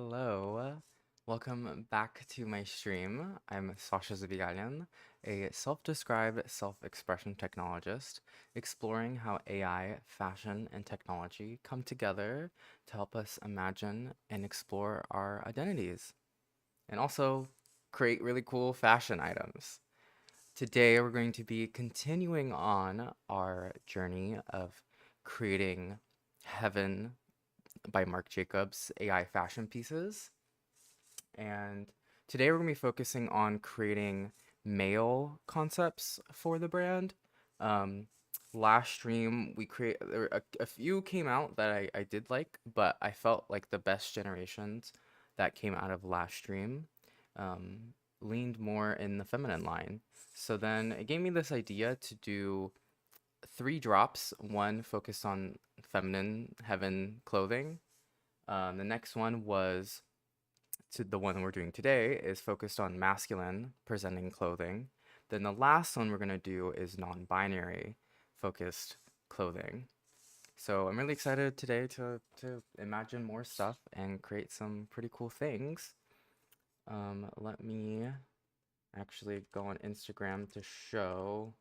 Hello, welcome back to my stream. I'm Sasha, a self-described self-expression technologist, exploring how AI, fashion, and technology come together to help us imagine and explore our identities, and also create really cool fashion items. Today, we're going to be continuing on our journey of creating Heaven by Marc Jacobs AI fashion pieces. And today we're going to be focusing on creating male concepts for the brand. Um, Last stream we create a few came out that I did like, but I felt like the best generations that came out of last stream um, leaned more in the feminine line. So then it gave me this idea to do three drops, one focused on feminine heaven clothing. The next one was to the one we're doing today is focused on masculine presenting clothing. Then the last one we're going to do is non-binary focused clothing. So I'm really excited today to imagine more stuff and create some pretty cool things. Let me actually go on Instagram to show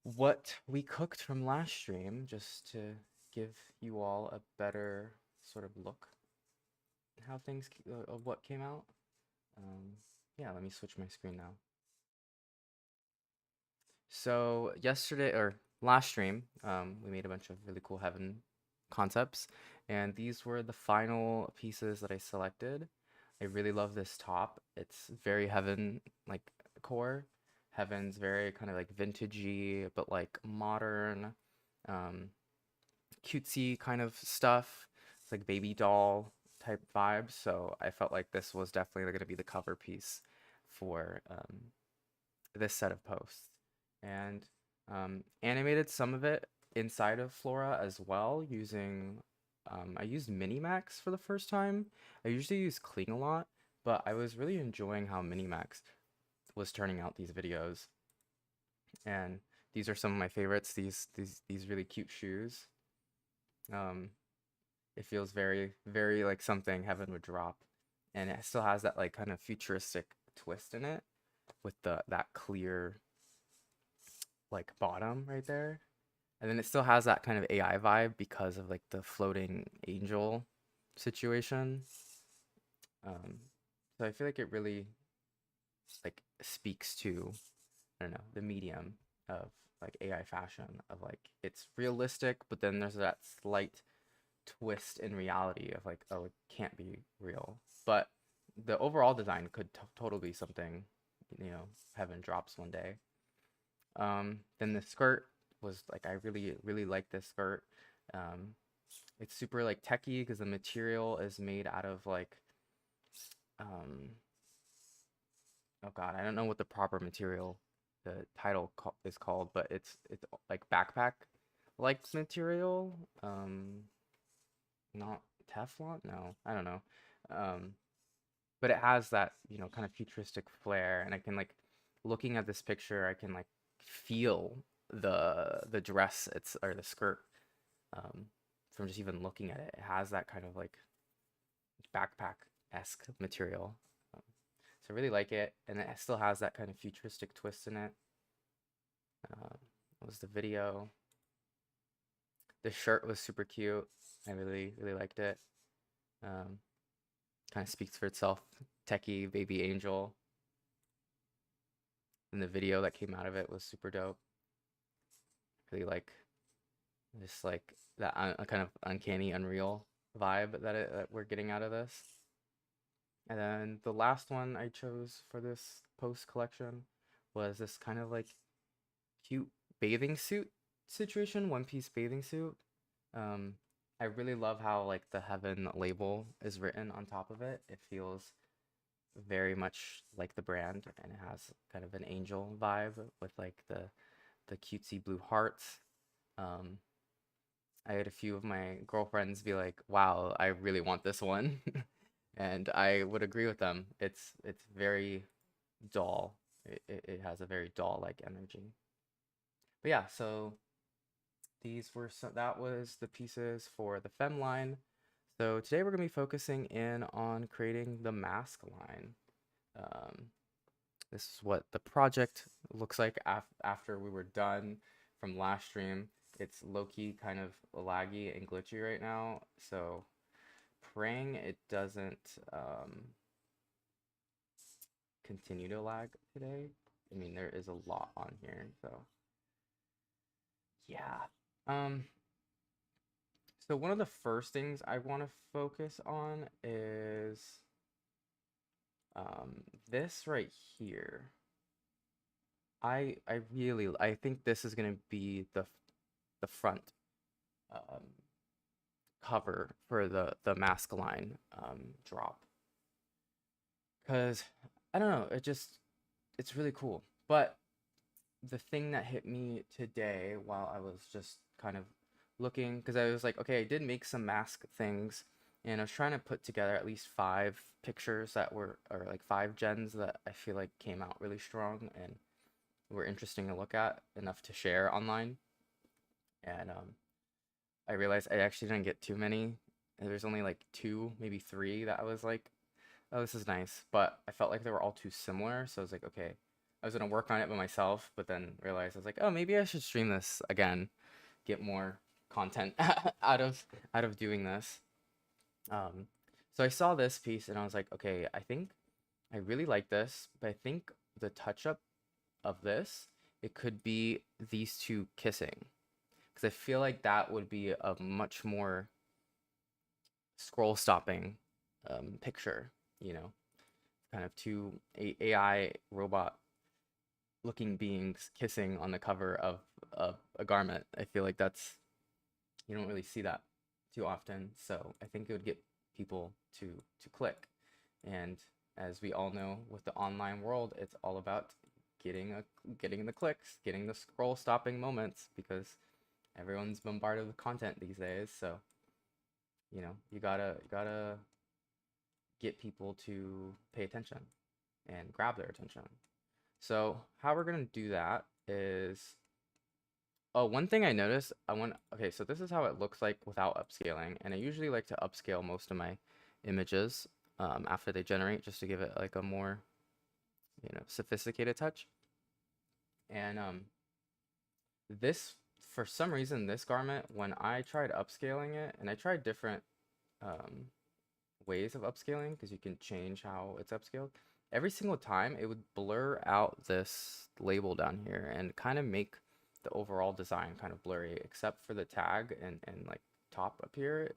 what we cooked from last stream, just to give you all a better sort of look how things of what came out. Um, yeah, let me switch my screen now. So yesterday or last stream, we made a bunch of really cool heaven concepts, and these were the final pieces that I selected. I really love this top. It's very heaven like core. Heaven's very kind of like vintagey, but like modern, um, cutesy kind of stuff. It's like baby doll type vibes. So I felt like this was definitely going to be the cover piece for this set of posts. And animated some of it inside of Flora as well using, I used Minimax for the first time. I usually use Kling a lot, but I was really enjoying how Minimax was turning out these videos. And these are some of my favorites, these really cute shoes. Um, it feels very, very like something Heaven would drop. And it still has that like kind of futuristic twist in it with that clear like bottom right there. And then it still has that kind of AI vibe because of like the floating angel situation. Um, so I feel like it really like speaks to, I don't know, the medium of like AI fashion of like it's realistic, but then there's that slight twist in reality of like, oh, it can't be real. But the overall design could totally be something, Heaven drops one day. Then the skirt was like, I really, really like this skirt. Um, it's super like techy because the material is made out of like, um, oh God, I don't know what the proper material, the title is called, but it's like backpack like material. Not Teflon? No, I don't know. Um, but it has that, kind of futuristic flair, and I can like looking at this picture, I can like feel the dress it's or the skirt um from just even looking at it. It has that kind of like backpack-esque material. Um, so I really like it, and it still has that kind of futuristic twist in it. What was the video? The shirt was super cute. I really, really liked it. Um, Kind of speaks for itself. Techie baby angel. And the video that came out of it was super dope. Really like just like that kind of uncanny, unreal vibe that we're getting out of this. And then the last one I chose for this post collection was this kind of like cute bathing suit situation, one piece bathing suit. Um, I really love how like the Heaven label is written on top of it. It feels very much like the brand, and it has kind of an angel vibe with like the cutesy blue hearts. Um, I had a few of my girlfriends be like, "Wow, I really want this one," and I would agree with them. It's very doll. It has a very doll-like energy. But yeah, so that was the pieces for the fem line. So today we're going to be focusing in on creating the mask line. Um, this is what the project looks like after we were done from last stream. It's low-key kind of laggy and glitchy right now, so praying it doesn't continue to lag today. I mean, there is a lot on here, so yeah. Um, so one of the first things I want to focus on is um, this right here. I think this is gonna be the front um, cover for the mask line drop, because I don't know, it's really cool. But the thing that hit me today while I was just kind of looking, because I was like, okay, I did make some mask things, and I was trying to put together at least 5 pictures that were, or like 5 gens that I feel like came out really strong and were interesting to look at, enough to share online. And I realized I actually didn't get too many. There's only like 2, maybe 3 that I was like, oh, this is nice. But I felt like they were all too similar. So I was like, okay, I was gonna work on it by myself, but then realized I was like, oh, maybe I should stream this again, get more content out of doing this. Um, so I saw this piece and I was like, okay, I think I really like this, but I think the touch up of this, it could be these two kissing, because I feel like that would be a much more scroll stopping picture, you know, kind of two AI robot looking beings kissing on the cover of a garment. I feel like that's, you don't really see that too often. So I think it would get people to click. And as we all know, with the online world, it's all about getting the clicks, getting the scroll stopping moments, because everyone's bombarded with content these days. So you gotta get people to pay attention and grab their attention. So how we're gonna do that is, oh, one thing I noticed, okay, so this is how it looks like without upscaling, and I usually like to upscale most of my images after they generate, just to give it like a more, sophisticated touch. And this, for some reason, this garment, when I tried upscaling it, and I tried different um, ways of upscaling, because you can change how it's upscaled, every single time it would blur out this label down here and kind of make the overall design kind of blurry, except for the tag and like top up here.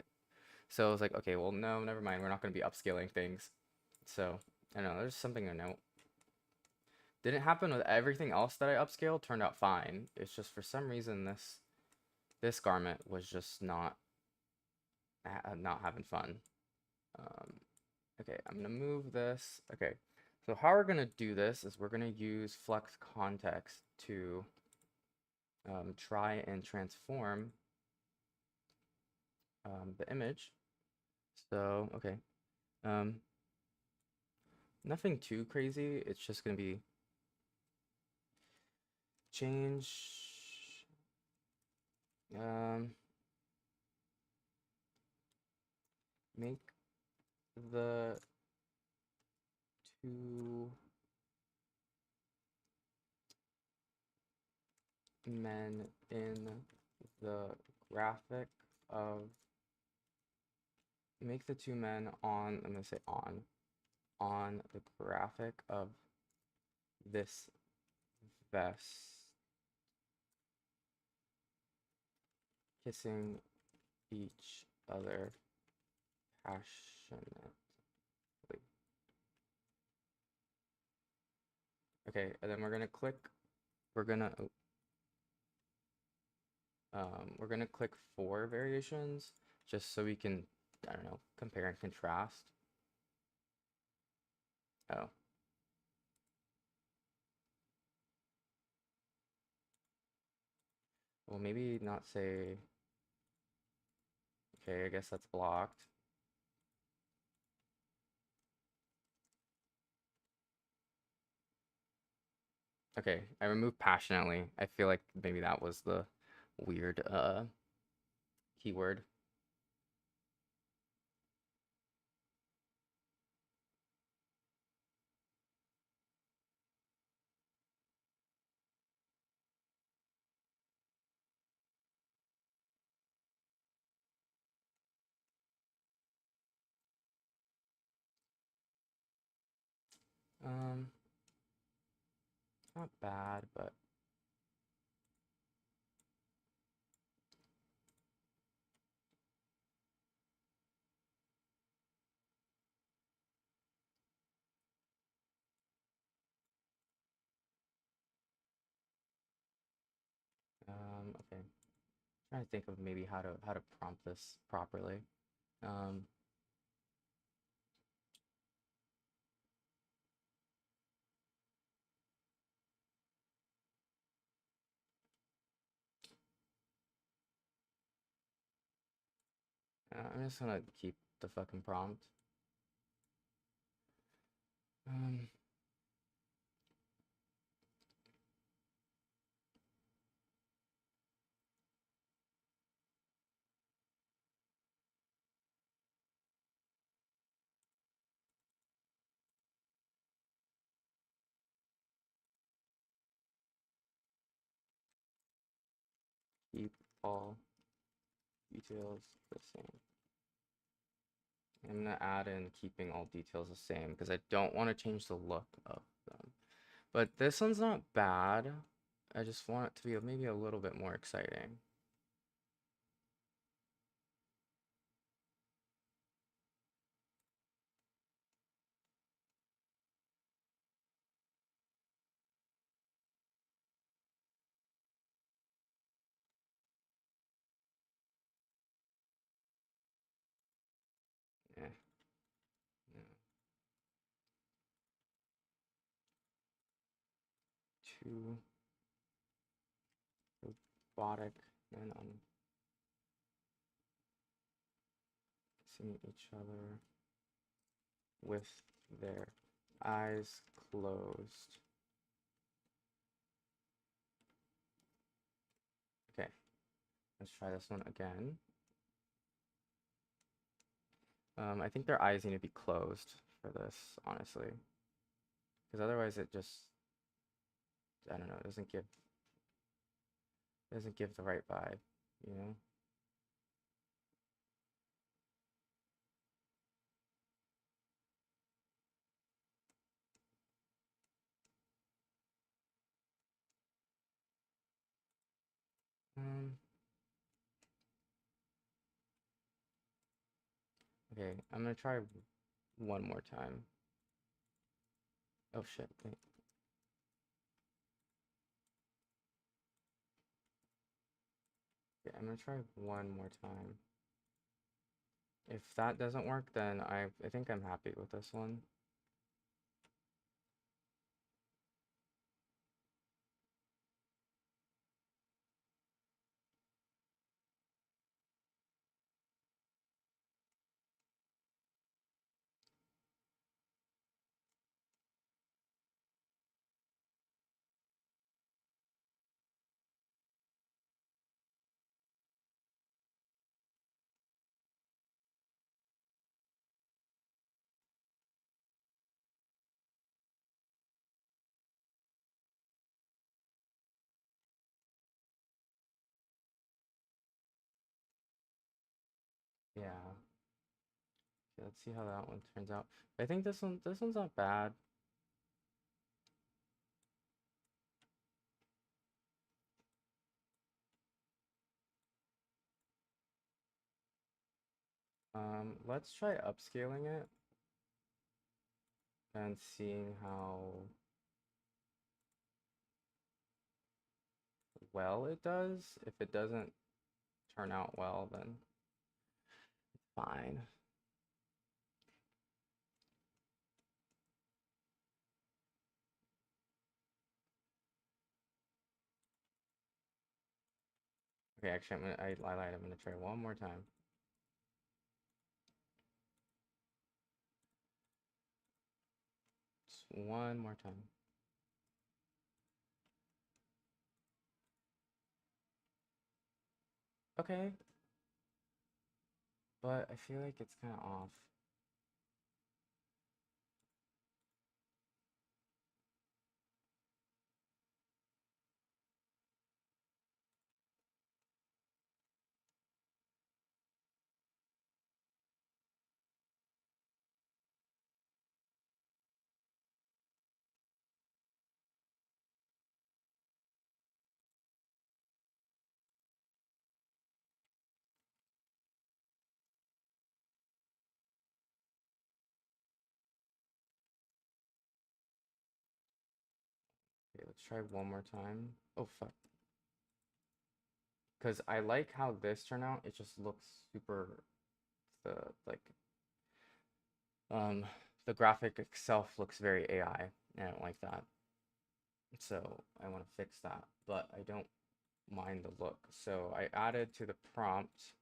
So I was like, okay, well, no, never mind, we're not going to be upscaling things. So I don't know, there's something to note. Didn't happen with everything else that I upscaled, turned out fine. It's just for some reason this garment was just not having fun. um, Okay, I'm gonna move this. Okay, so how we're gonna do this is we're gonna use flux context to try and transform the image. So, okay, um, nothing too crazy. It's just gonna be change, um, make the two men in the graphic of, make the 2 men on, I'm gonna say on the graphic of this vest kissing each other passionately. Okay, and then we're gonna we're gonna click 4 variations, just so we can, I don't know, compare and contrast. Oh, well, maybe not say, okay, I guess that's blocked. Okay, I removed passionately. I feel like maybe that was the weird keyword. Um, Not bad, but okay. Trying to think of maybe how to prompt this properly. Um, I'm just gonna keep the fucking prompt. Um, Keep all details the same. I'm gonna add in keeping all details the same because I don't want to change the look of them. But this one's not bad. I just want it to be maybe a little bit more exciting. Yeah. No. Too robotic and seeing each other with their eyes closed. Okay, let's try this one again. I think their eyes need to be closed for this, honestly, because otherwise it just, I don't know, it doesn't give the right vibe, you know? Um, okay, I'm gonna try one more time. Oh shit, wait. Okay, I'm gonna try one more time. If that doesn't work, then I think I'm happy with this one. Yeah. Okay, let's see how that one turns out. I think this one's not bad. Let's try upscaling it and seeing how well it does. If it doesn't turn out well, then fine. Okay, actually, I lied. I'm gonna try one more time. Just one more time. Okay, but I feel like it's kind of off. let's try one more time. Oh, fuck. Because I like how this turned out. It just looks super, the, like, um, the graphic itself looks very AI, and I don't like that. So I want to fix that, but I don't mind the look. So I added to the prompt,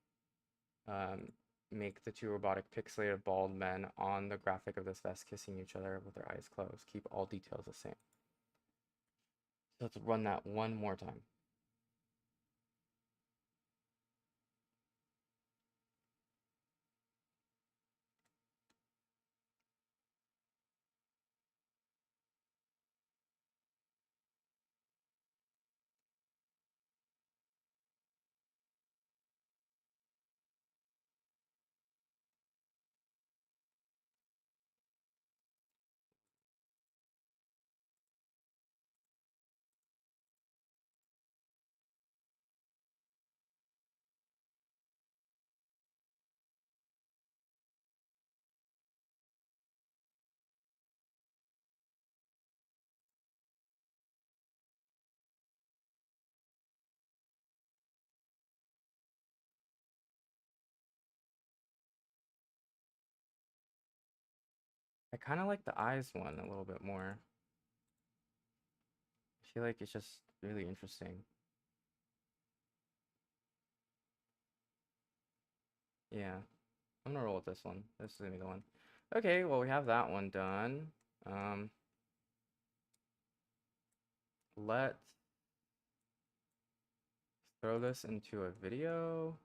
um, make the two robotic pixelated bald men on the graphic of this vest kissing each other with their eyes closed. Keep all details the same. So let's run that one more time. I kind of like the eyes one a little bit more. I feel like it's just really interesting. Yeah, I'm gonna roll with this one. This is gonna be the one. Okay, well, we have that one done. Um, let's throw this into a video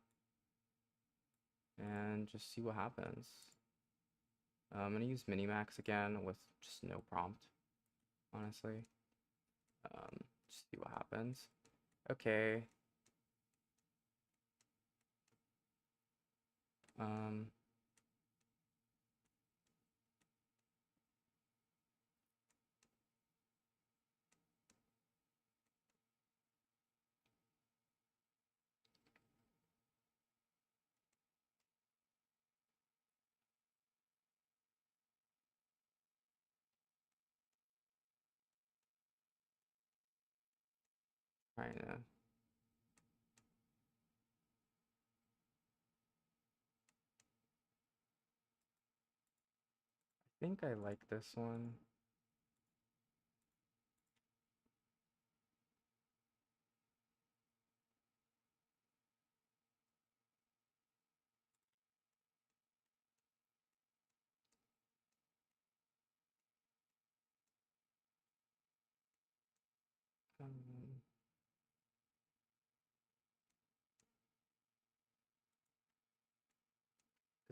and just see what happens. I'm gonna use Minimax again with just no prompt, honestly. Just see what happens. Okay. Um, trying to. I think I like this one. Um,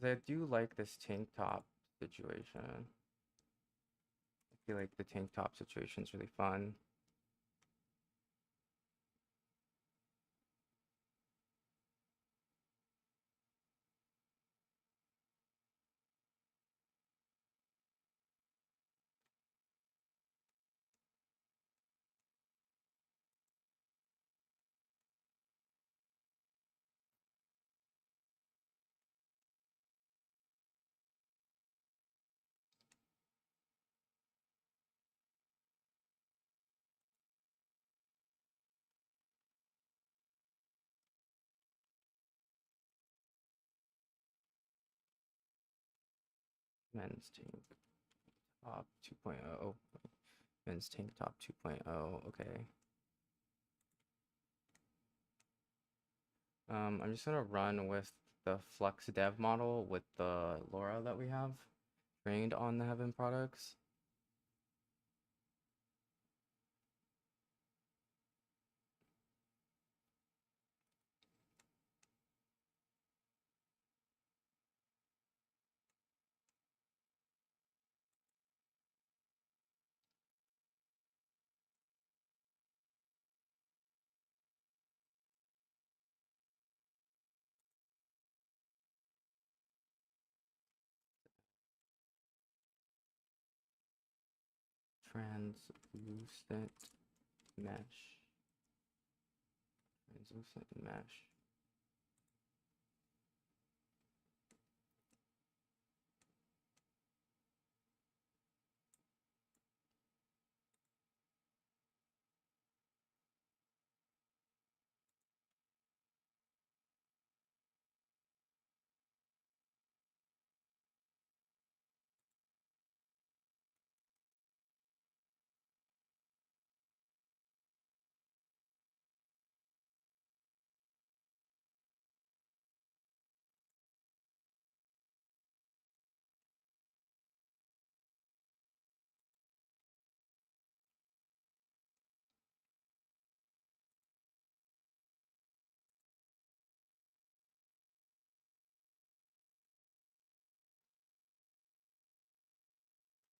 because I do like this tank top situation. I feel like the tank top situation is really fun. Men's tank top 2.0. Men's tank top 2.0. Okay. I'm just gonna run with the Flux dev model with the Laura that we have trained on the HEAVN products. Translucent mesh. Translucent mesh.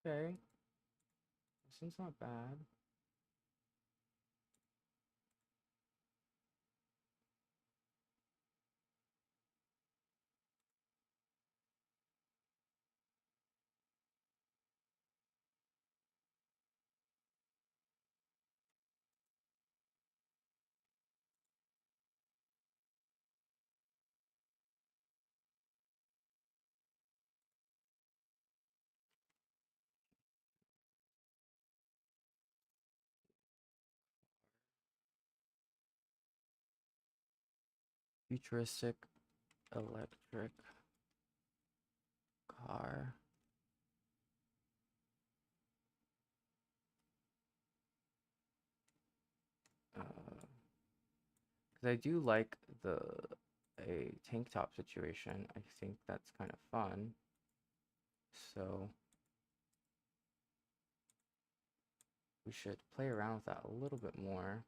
Okay, this one's not bad. Futuristic electric car. Because I do like the a tank top situation. I think that's kind of fun. So we should play around with that a little bit more.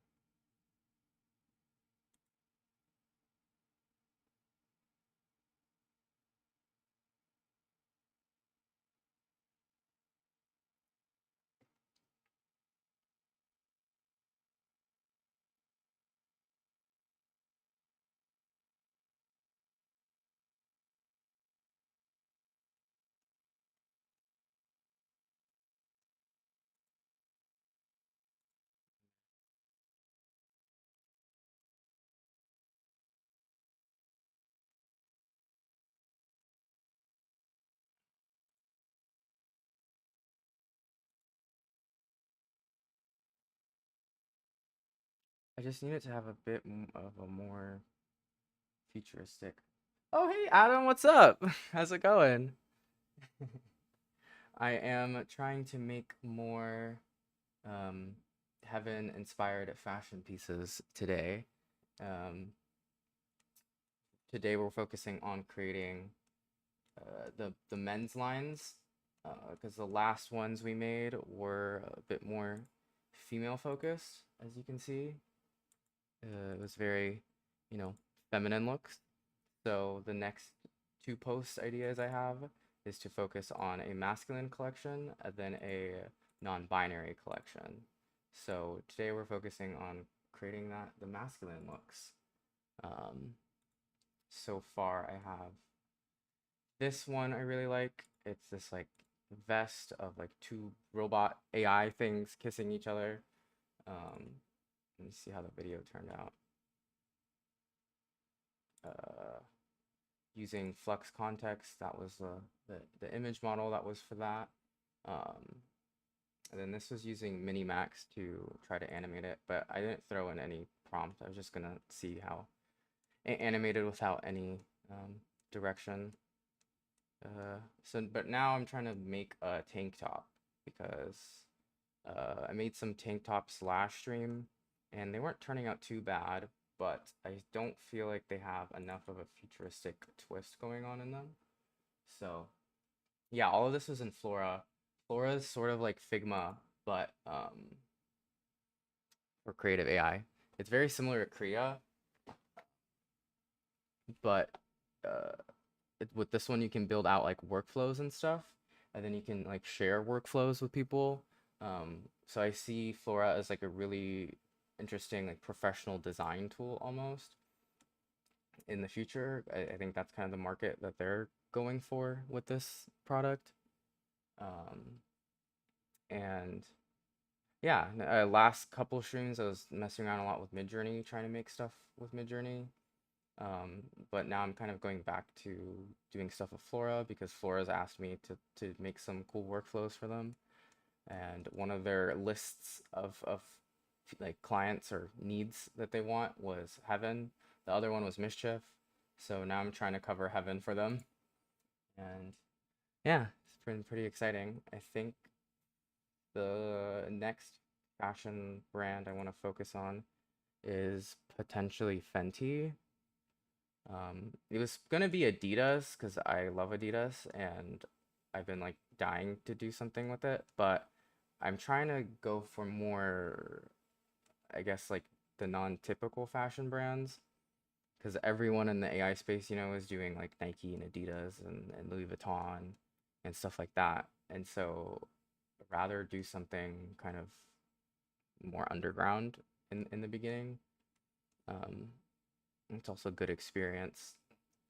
I just need it to have a bit of a more futuristic. Oh, hey, Adam, what's up? How's it going? I am trying to make more um, heaven inspired fashion pieces today. Um, Today we're focusing on creating the men's lines because the last ones we made were a bit more female focused, as you can see. It was very, you know, feminine looks. So the next two post ideas I have is to focus on a masculine collection and then a non-binary collection. So today we're focusing on creating the masculine looks. Um, so far I have this one I really like. It's this like vest of like two robot AI things kissing each other. Let me see how the video turned out. Uh, Using flux context, that was the image model that was for that. Um, and then this was using Minimax to try to animate it, but I didn't throw in any prompt. I was just gonna see how animated without any direction. But now I'm trying to make a tank top because I made some tank tops last stream and they weren't turning out too bad, but I don't feel like they have enough of a futuristic twist going on in them. So yeah, all of this was in Flora. Flora is sort of like Figma, but for creative AI. It's very similar to Kriya, but uh, with this one you can build out like workflows and stuff, and then you can like share workflows with people. So I see Flora as like a really interesting like professional design tool almost in the future. I think that's kind of the market that they're going for with this product. Um, and yeah, last couple streams I was messing around a lot with Midjourney, trying to make stuff with Midjourney. But now I'm kind of going back to doing stuff with Flora because Flora's asked me to make some cool workflows for them. And one of their lists of like clients or needs that they want was HEAVN. The other one was Mischief. So now I'm trying to cover HEAVN for them. And yeah, it's been pretty exciting. I think the next fashion brand I want to focus on is potentially Fenty. It was gonna be Adidas because I love Adidas and I've been like dying to do something with it, but I'm trying to go for more, I guess, like the non-typical fashion brands because everyone in the AI space, you know, is doing like Nike and Adidas and Louis Vuitton and stuff like that. And so rather do something kind of more underground in the beginning. Um, it's also a good experience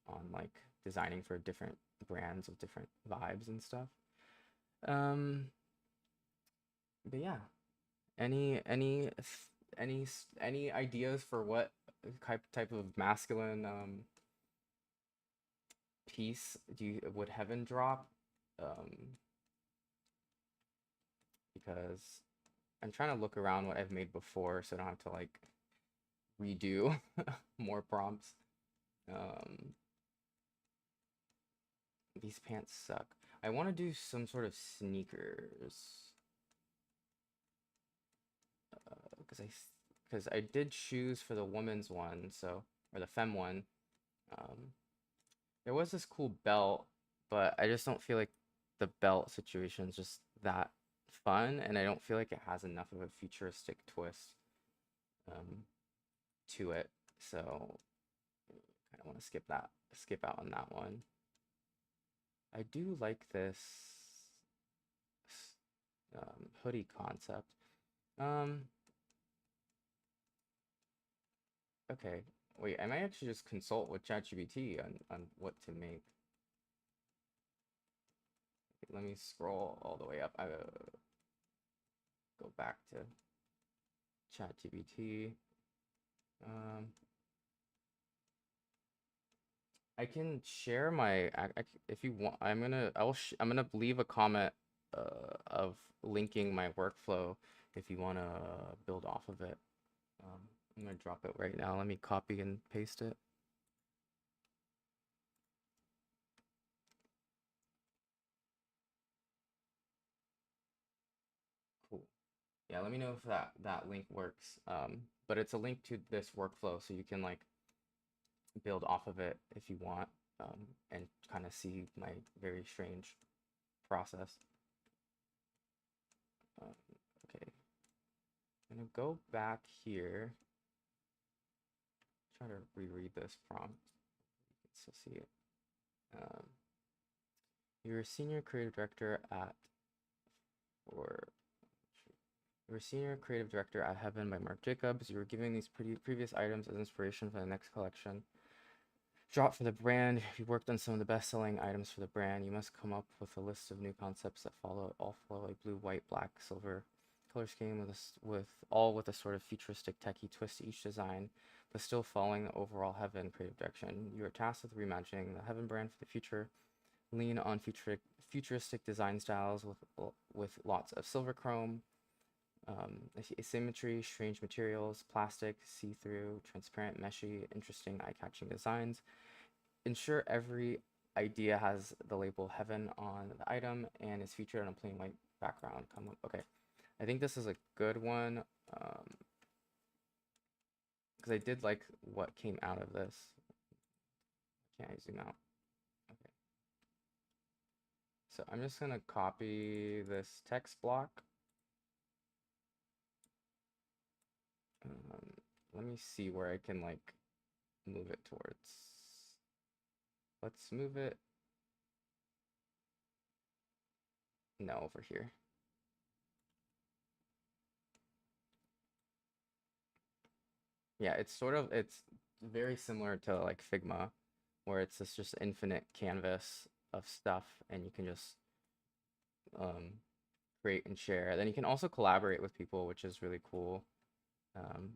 on like designing for different brands with different vibes and stuff. Um, but yeah, any ideas for what type of masculine piece would Heaven drop? Um, because I'm trying to look around what I've made before so I don't have to like redo more prompts. Um, these pants suck. I want to do some sort of sneakers. Because I did shoes for the woman's one, so or the femme one. Um, there was this cool belt, but I just don't feel like the belt situation is just that fun, and I don't feel like it has enough of a futuristic twist um, to it. So I don't want to skip out on that one. I do like this hoodie concept. Um, okay, wait, I might actually just consult with ChatGPT on what to make. Let me scroll all the way up. I go back to ChatGPT. Um, I can share my if you want. I'm gonna leave a comment of linking my workflow if you want to build off of it. Um, I'm gonna drop it right now. Let me copy and paste it. Cool. Yeah, let me know if that link works. But it's a link to this workflow, so you can like build off of it if you want, and kind of see my very strange process. Okay, I'm gonna go back here. Try to reread this prompt. You can still see it. Um, you're a senior creative director at, or you're a senior creative director at HEAVN by Marc Jacobs. You were giving these previous items as inspiration for the next collection. Drop for the brand. You worked on some of the best-selling items for the brand. You must come up with a list of new concepts that follow a blue, white, black, silver color scheme with a sort of futuristic techie twist to each design, but still following the overall HEAVN creative direction. You are tasked with reimagining the HEAVN brand for the future. Lean on futuristic design styles with lots of silver chrome, asymmetry, strange materials, plastic, see-through, transparent, meshy, interesting, eye-catching designs. Ensure every idea has the label HEAVN on the item and is featured on a plain white background. Come up. Okay, I think this is a good one because I did like what came out of this. Can't I zoom out? Okay. So I'm just gonna copy this text block. Let me see where I can like move it towards. Let's move it. No, over here. Yeah, it's very similar to like Figma, where it's this just infinite canvas of stuff, and you can just create and share. Then you can also collaborate with people, which is really cool. Um,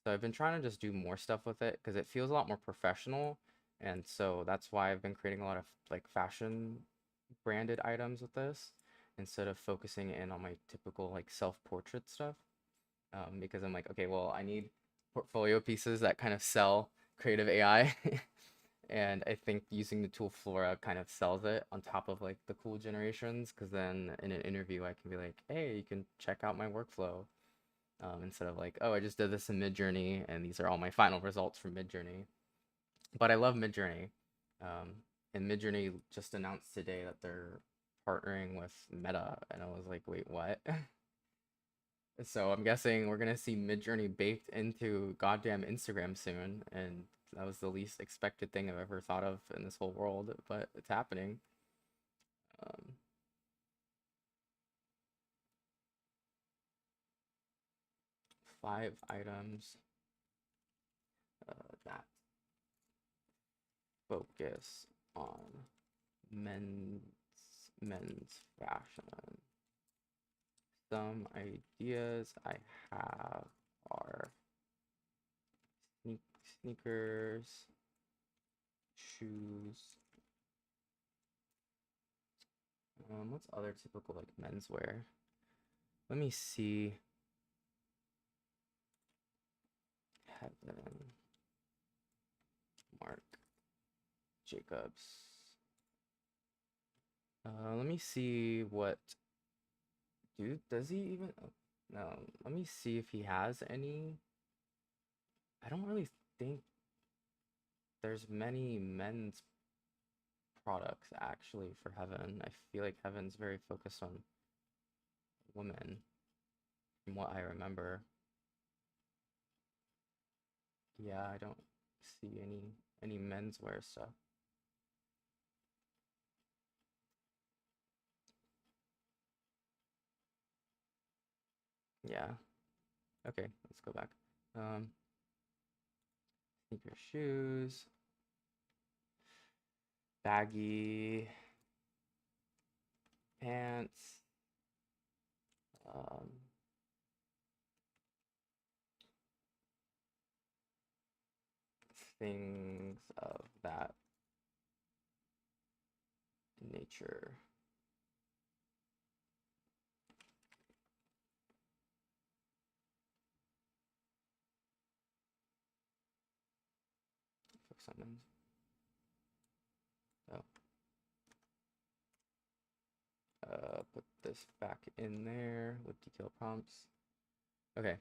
so I've been trying to just do more stuff with it because it feels a lot more professional, and so that's why I've been creating a lot of like fashion branded items with this instead of focusing in on my typical like self-portrait stuff. Because I'm like, okay, well, I need portfolio pieces that kind of sell creative AI. And I think using the tool Flora kind of sells it on top of like the cool generations, because then in an interview I can be like, hey, you can check out my workflow, instead of like, oh, I just did this in Midjourney and these are all my final results from Midjourney. But I love Midjourney. And Midjourney just announced today that they're partnering with Meta, and I was like, wait, what? So I'm guessing we're gonna see Midjourney baked into goddamn Instagram soon, and that was the least expected thing I've ever thought of in this whole world, but it's happening. Um, 5 items that focus on men's fashion. Some ideas I have are sneakers, shoes. What's other typical like menswear? Let me see. HEAVN, Marc Jacobs. Let me see what. Dude, does he even? No. Let me see if he has any. I don't really think there's many men's products actually for HEAVN. I feel like HEAVN's very focused on women, from what I remember. Yeah, I don't see any menswear stuff. Yeah. Okay, let's go back. Sneaker, shoes, baggy pants, um, things of that nature. Focus on men's. Oh. Put this back in there with detail prompts. Okay,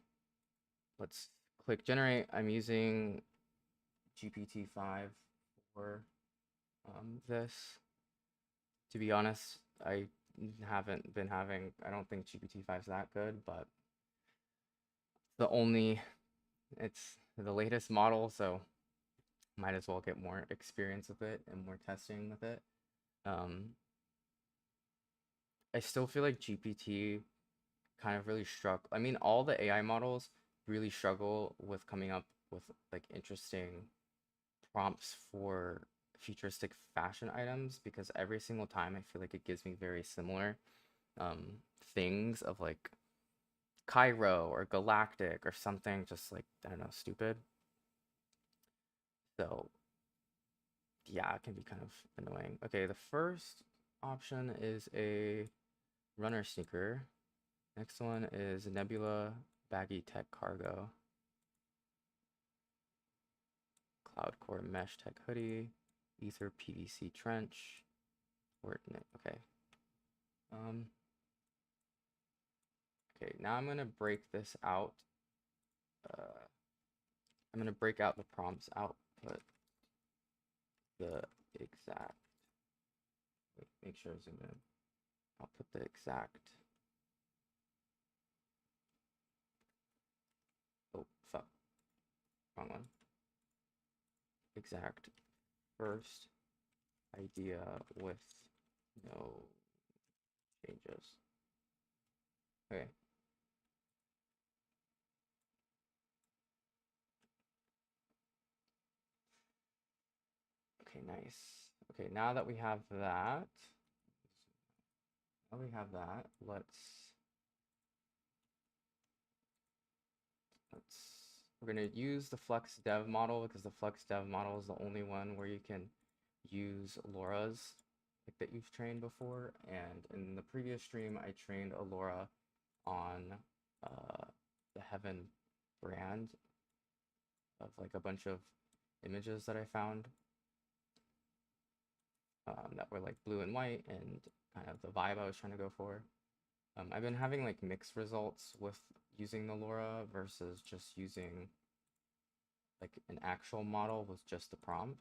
let's click generate. I'm using GPT-5 for this. To be honest, I haven't been having, I don't think GPT-5 is that good, but it's the latest model, so might as well get more experience with it and more testing with it. I still feel like GPT kind of really struggle. I mean, all the AI models really struggle with coming up with like interesting prompts for futuristic fashion items, because every single time I feel like it gives me very similar things of like Cairo or galactic or something just like, I don't know, stupid. So yeah, it can be kind of annoying. Okay, the first option is a runner sneaker. Next one is Nebula baggy tech cargo. Cloud core mesh tech hoodie. Ether PVC trench. Coordinate. Okay. Okay, now I'm gonna break this out. I'm gonna break out the prompts output. The exact. Wait, make sure I zoom in. I'll put the exact. Oh fuck. Wrong one. Exact first idea with no changes. Okay. Okay, nice. Okay, now that we have that, we're gonna use the Flux Dev model, because the Flux Dev model is the only one where you can use LoRa's like that you've trained before. And in the previous stream, I trained a LoRa on the HEAVN brand of like a bunch of images that I found that were like blue and white and kind of the vibe I was trying to go for. I've been having like mixed results with using the LoRa versus just using like an actual model with just the prompt.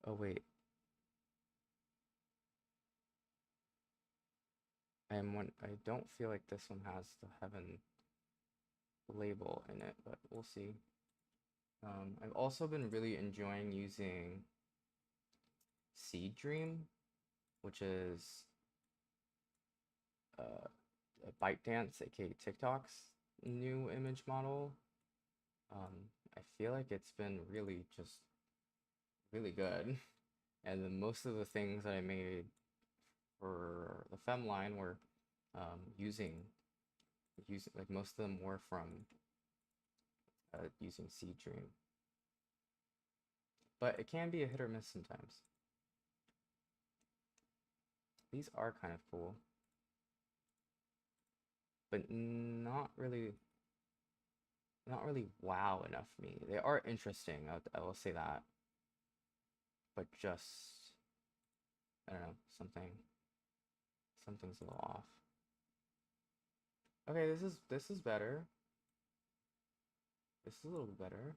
Oh wait, I don't feel like this one has the HEAVN label in it, but we'll see. I've also been really enjoying using Seed Dream, which is uh, ByteDance, aka TikTok's new image model. I feel like it's been really just really good. And then most of the things that I made for the Fem line were using like most of them were from using Seed Dream. But it can be a hit or miss sometimes. These are kind of cool, but not really wow enough for me. They are interesting, I will say that, but just I don't know, something's a little off. Okay, this is better. This is a little bit better.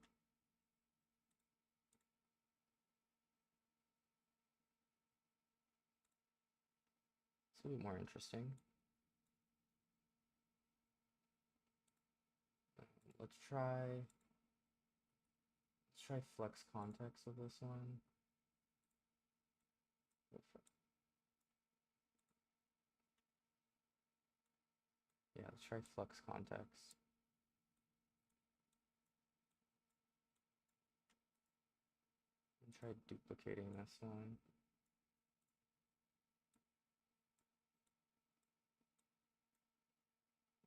It's a bit more interesting. Let's try flex context of this one. Yeah, let's try flex context. And try duplicating this one.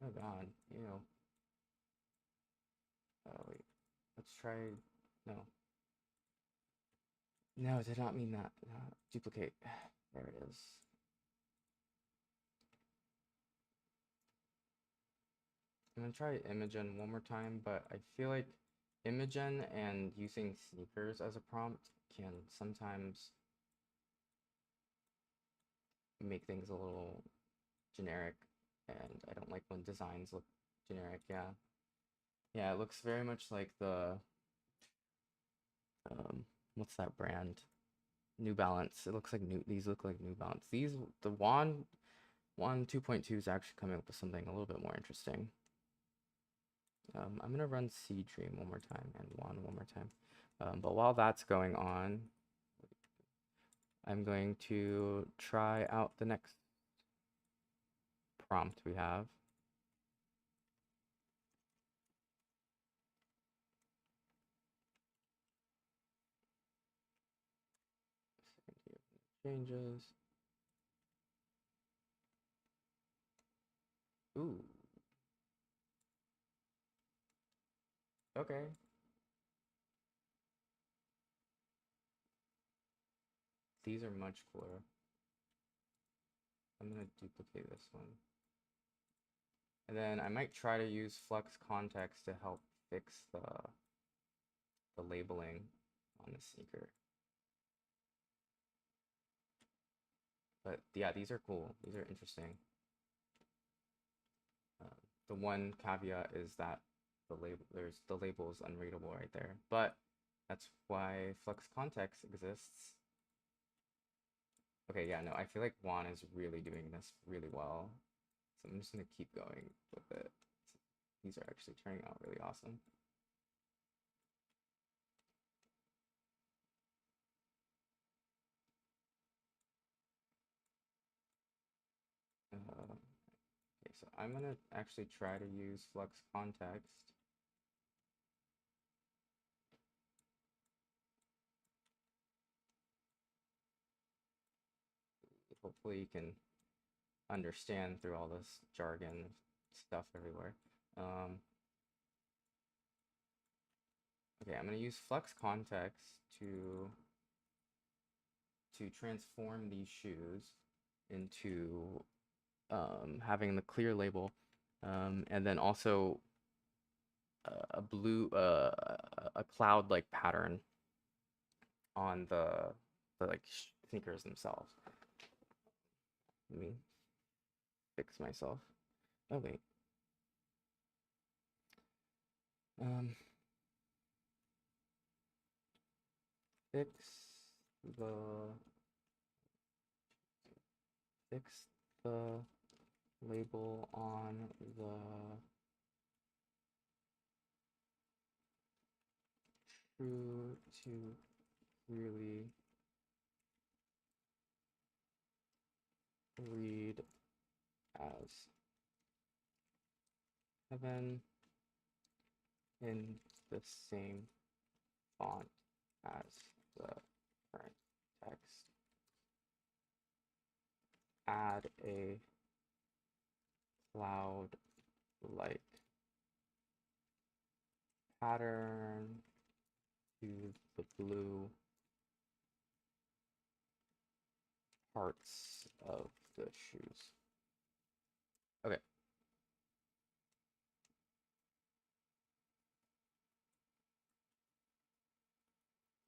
Oh god, ew. Oh wait, let's try, no. No, did not mean that. Duplicate. There it is. I'm gonna try Imogen one more time, but I feel like Imogen and using sneakers as a prompt can sometimes make things a little generic, and I don't like when designs look generic. Yeah, yeah, it looks very much like the what's that brand? New Balance. It looks like these look like New Balance. The Wand 2.2 is actually coming up with something a little bit more interesting. I'm gonna run Seed Dream one more time and Wand one more time. But while that's going on, I'm going to try out the next prompt we have. Changes. Ooh. Okay. These are much cooler. I'm gonna duplicate this one. And then I might try to use Flux Context to help fix the labeling on the sneaker. But yeah, these are cool. These are interesting. The one caveat is that the label is unreadable right there, but that's why Flux Context exists. Okay, yeah, no, I feel like Juan is really doing this really well, so I'm just gonna keep going with it. These are actually turning out really awesome. Okay, so I'm gonna actually try to use Flux Context. Hopefully you can understand through all this jargon stuff everywhere. Okay, I'm gonna use Flux Context to transform these shoes into having the clear label, and then also a cloud like pattern on the like sneakers themselves. Let me fix myself. Oh wait. Um, fix the fix the label on the true to clearly read as heaven in the same font as the current text. Add a cloud-like pattern to the blue parts of the shoes. Okay.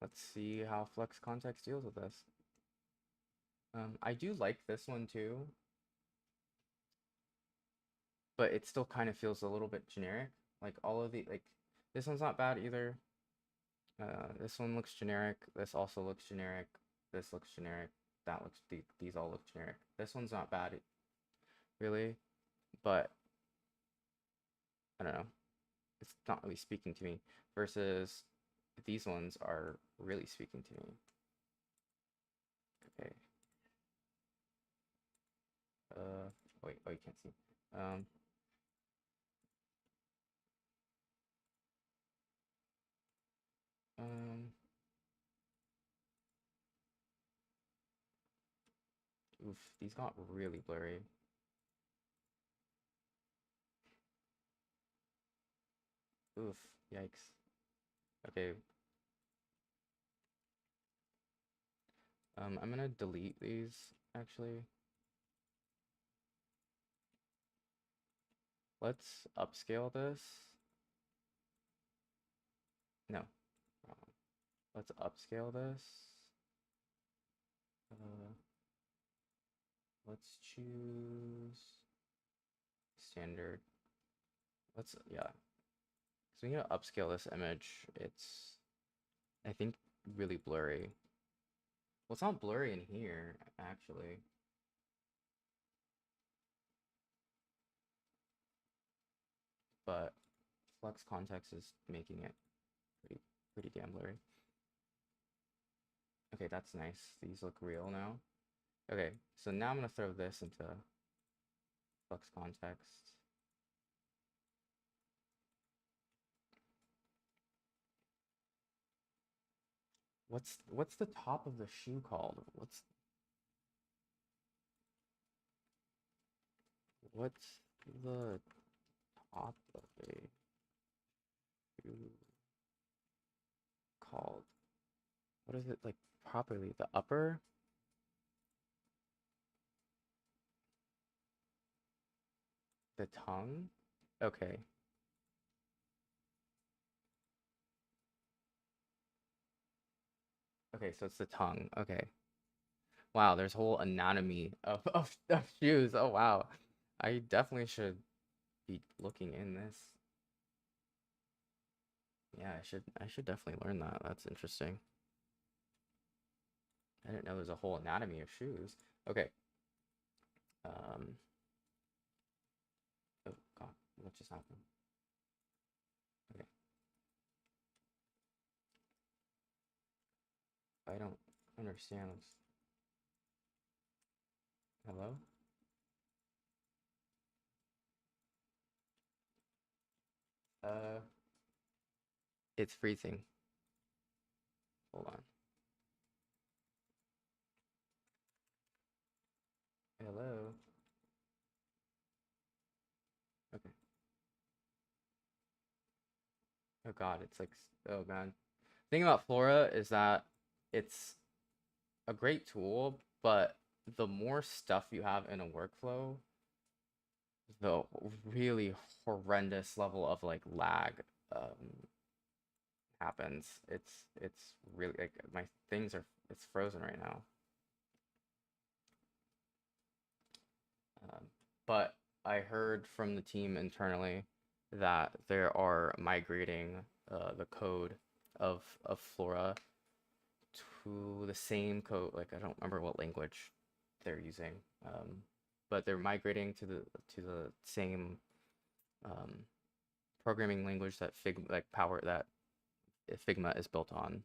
Let's see how Flex Context deals with this. I do like this one too, but it still kind of feels a little bit generic. Like all of the, like, this one's not bad either. This one looks generic. This also looks generic. This looks generic. That looks, these all look generic. This one's not bad, really, but I don't know. It's not really speaking to me. Versus these ones are really speaking to me. Okay. Wait, oh, you can't see. Oof, these got really blurry. Oof, yikes. Okay. I'm gonna delete these, actually. Let's upscale this. No. Let's upscale this. Let's choose standard. Let's, yeah. So we need to upscale this image. It's, I think, really blurry. Well, it's not blurry in here, actually. But Flex Context is making it pretty damn blurry. Okay, that's nice. These look real now. Okay, so now I'm gonna throw this into Flex Context. What's the top of the shoe called? What's the top of a shoe called? What is it, like, properly? The upper? The tongue? Okay. Okay, so it's the tongue. Okay. Wow, there's whole anatomy of shoes. Oh wow. I definitely should be looking in this. Yeah, I should definitely learn that. That's interesting. I didn't know there's a whole anatomy of shoes. Okay. Oh God, what just happened? Okay. I don't understand this. Hello? Uh, it's freezing. Hold on. Hello? Okay. Oh God, it's like, oh man. The thing about Flora is that it's a great tool, but the more stuff you have in a workflow, the really horrendous level of like lag happens. It's really like my things are, it's frozen right now. But I heard from the team internally that they are migrating the code of Flora to the same code. Like I don't remember what language they're using, but they're migrating to the same programming language that Figma is built on,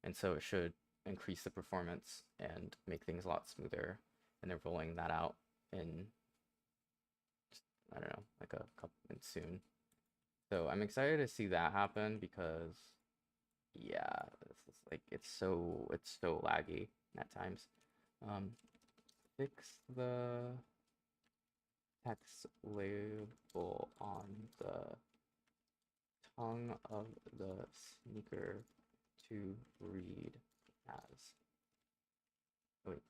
and so it should increase the performance and make things a lot smoother. and they're rolling that out in, I don't know, like a couple soon. So I'm excited to see that happen because yeah, this is like it's so laggy at times. Um, fix the text label on the tongue of the sneaker to read as. Oh, wait,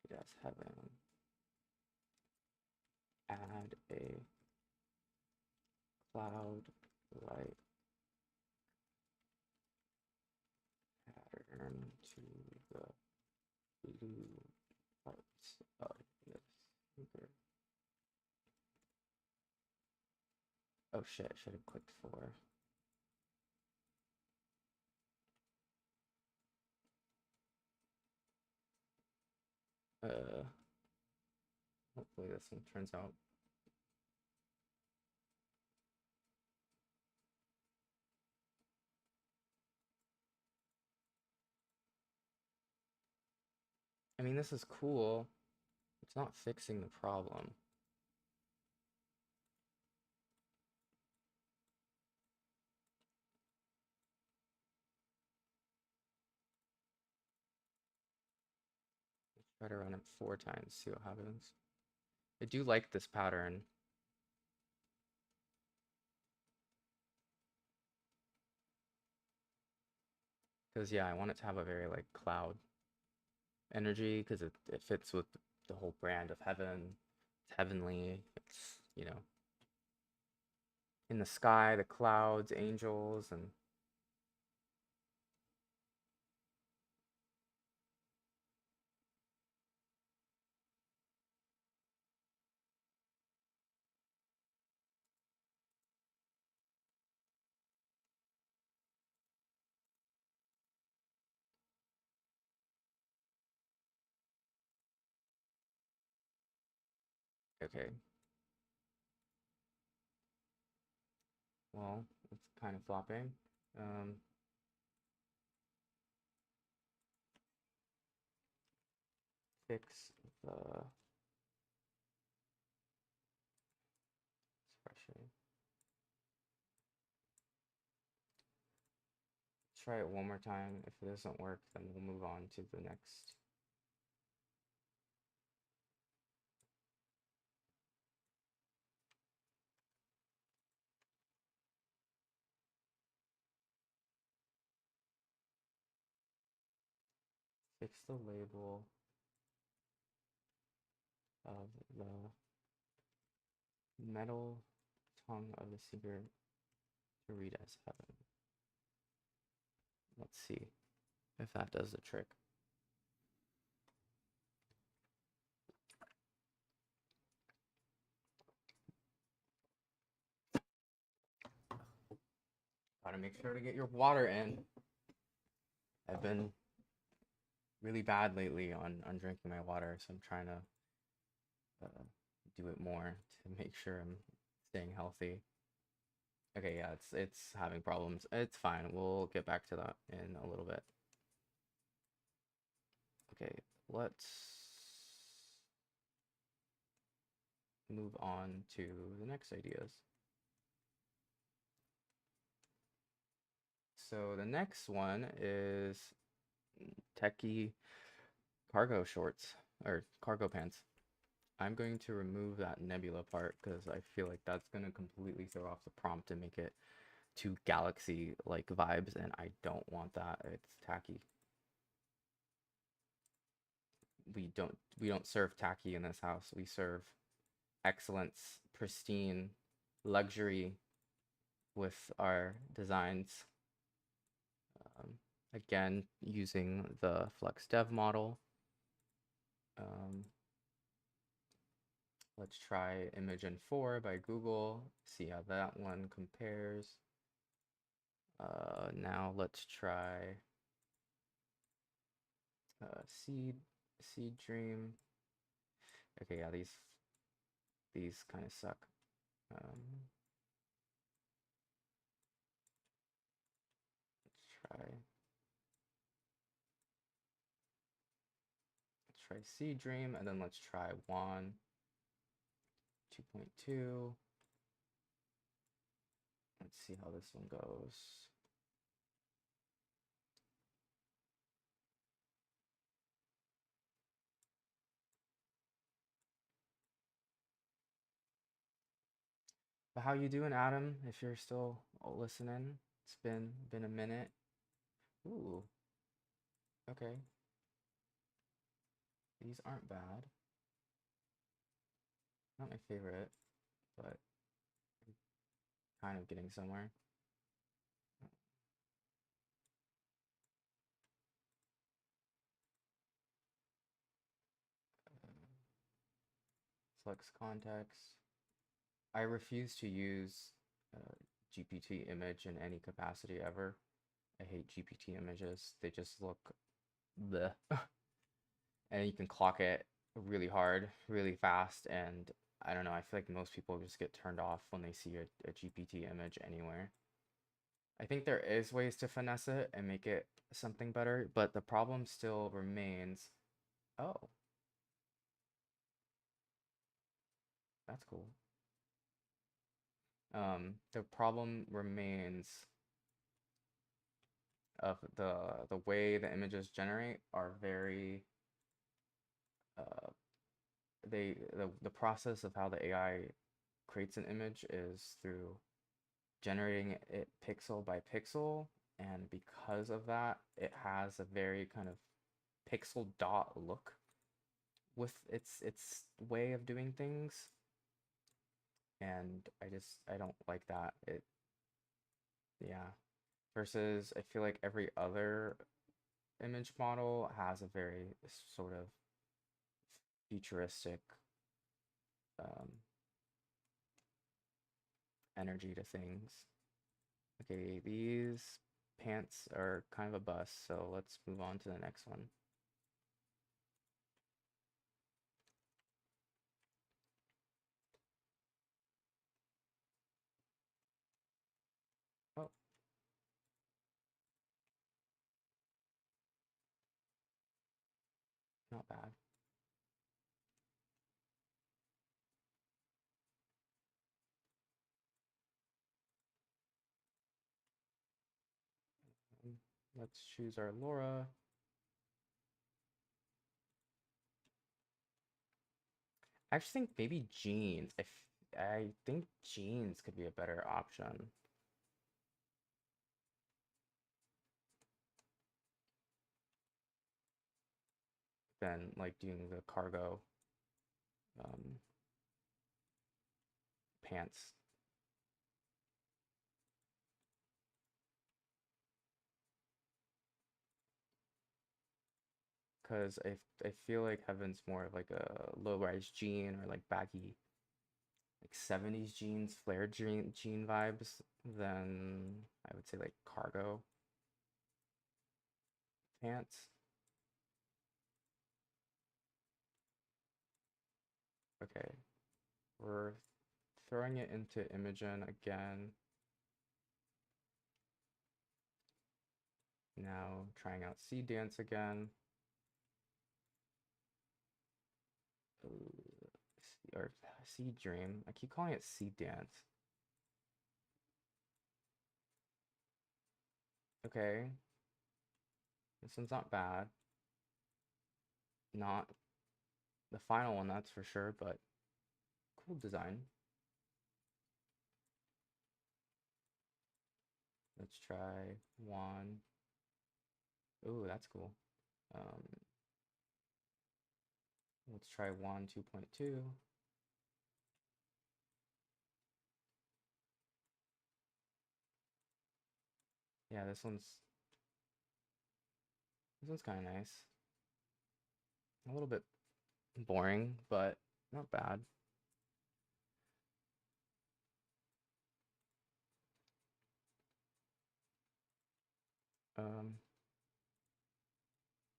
it as heaven. Add a cloud light pattern to the blue parts of this sneaker. Oh shit, I should have clicked for. Hopefully this one turns out. I mean, this is cool. It's not fixing the problem. Let's try to run it 4 times, see what happens. I do like this pattern. Because, yeah, I want it to have a very, like, cloud energy, because it fits with the whole brand of heaven. It's heavenly. It's, you know, in the sky, the clouds, angels, and okay. Well, it's kind of flopping. Fix the expression. Try it one more time. If it doesn't work, then we'll move on to the next. Fix the label of the metal tongue of the secret to read as heaven. Let's see if that does the trick. Gotta make sure to get your water in. I've been really bad lately on drinking my water, so I'm trying to do it more to make sure I'm staying healthy. Okay, yeah, it's having problems. It's fine. We'll get back to that in a little bit. Okay, let's move on to the next ideas. So the next one is techie cargo shorts or cargo pants. I'm going to remove that nebula part because I feel like that's going to completely throw off the prompt and make it too galaxy-like vibes, and I don't want that. It's tacky. We don't serve tacky in this house. We serve excellence, pristine, luxury with our designs. Again, using the Flux Dev model. Let's try Imagen 4 by Google, see how that one compares. Now let's try Seed Dream. Okay, yeah, these kind of suck. try Sea Dream, and then let's try 1, 2.2. Let's see how this one goes. But how you doing, Adam? If you're still listening, it's been a minute. Ooh, okay. These aren't bad. Not my favorite, but kind of getting somewhere. Flex context. I refuse to use GPT image in any capacity ever. I hate GPT images. They just look bleh. And you can clock it really hard, really fast, and I don't know, I feel like most people just get turned off when they see a GPT image anywhere. I think there is ways to finesse it and make it something better, but the problem still remains. Oh, that's cool. The problem remains of the way the images generate are very uh the process of how the AI creates an image is through generating it pixel by pixel, and because of that it has a very kind of pixel dot look with its way of doing things, and I don't like that. It Yeah, versus I feel like every other image model has a very sort of futuristic um, energy to things. Okay, these pants are kind of a bust, so let's move on to the next one. Oh, not bad. Let's choose our Laura. I actually think maybe jeans. I think jeans could be a better option than like doing the cargo um, pants. Because I feel like Heaven's more of like a low-rise jean or like baggy, like 70s jeans, flared jean vibes than I would say like cargo pants. Okay, we're throwing it into Imogen again. Now trying out Sea Dance again. Ooh, or Sea Dream. I keep calling it Sea Dance. Okay, this one's not bad. Not the final one, that's for sure, but cool design. Let's try 1. Ooh, that's cool. Um, let's try 1, 2.2. Yeah, this one's kind of nice. A little bit boring, but not bad. Um,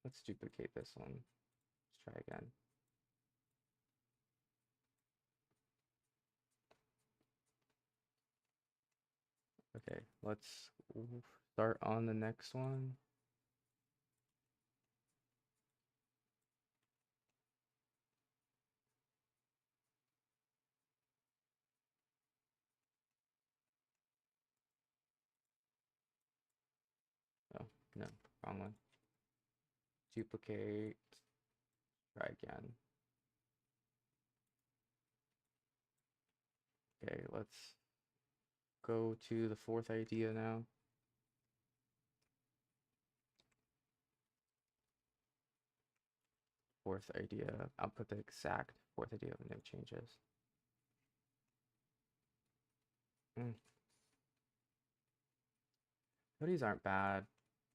let's duplicate this one. Let's try again. Okay, let's start on the next one. Oh, no, wrong one. Duplicate, try again. Okay, let's go to the fourth idea now. Fourth idea, I'll put the exact fourth idea with no changes. Hoodies aren't bad.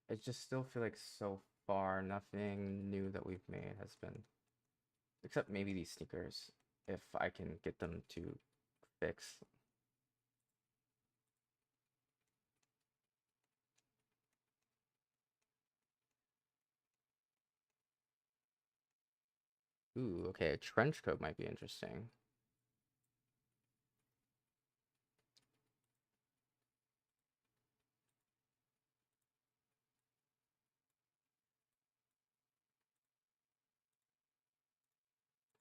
I just still feel like so far nothing new that we've made has been, except maybe these sneakers, if I can get them to fix. Ooh, okay, a trench coat might be interesting.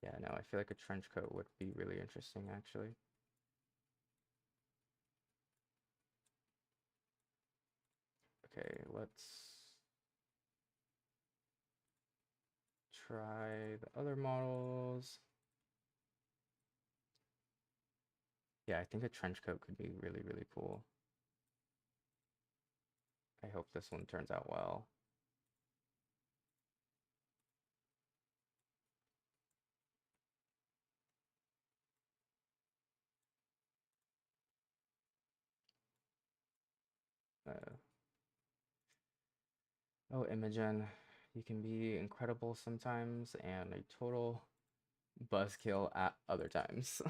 Yeah, no, I feel like a trench coat would be really interesting, actually. Okay, let's try the other models. Yeah, I think a trench coat could be really, really cool. I hope this one turns out well. Uh, oh, Imogen, you can be incredible sometimes and a total buzzkill at other times.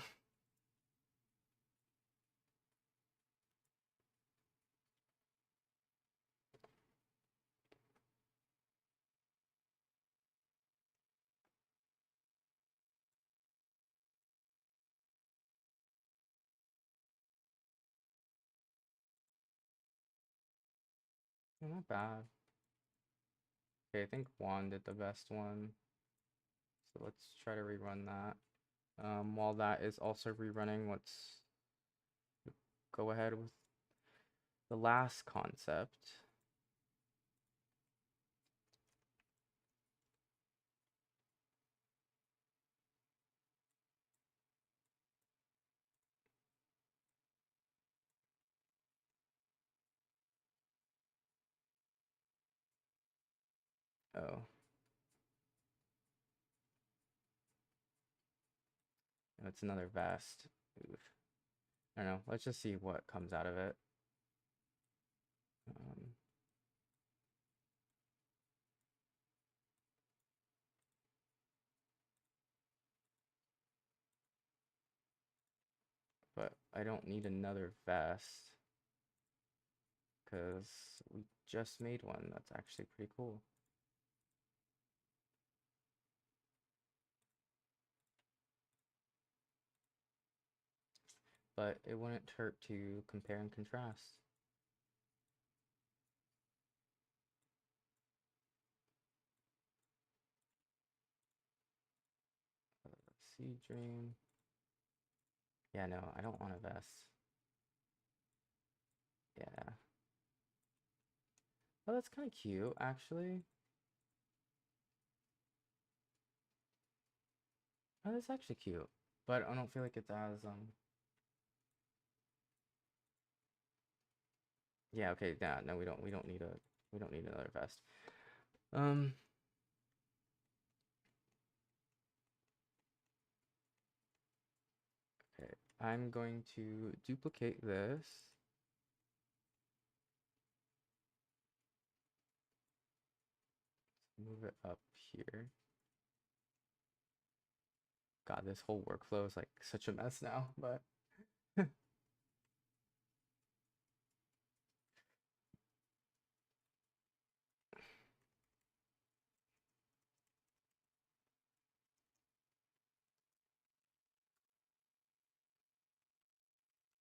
Not bad. Okay, I think Juan did the best one. So let's try to rerun that. While that is also rerunning, let's go ahead with the last concept. Oh, it's another vest. Oof. I don't know. Let's just see what comes out of it. Um, but I don't need another vest because we just made one. That's actually pretty cool. But it wouldn't hurt to compare and contrast. Sea Dream. Yeah, no, I don't want a vest. Yeah. Oh, that's kind of cute, actually. Oh, that's actually cute. But I don't feel like it's as yeah, okay, yeah, no, we don't need another vest. Um okay, I'm going to duplicate this. Move it up here. God, this whole workflow is like such a mess now, but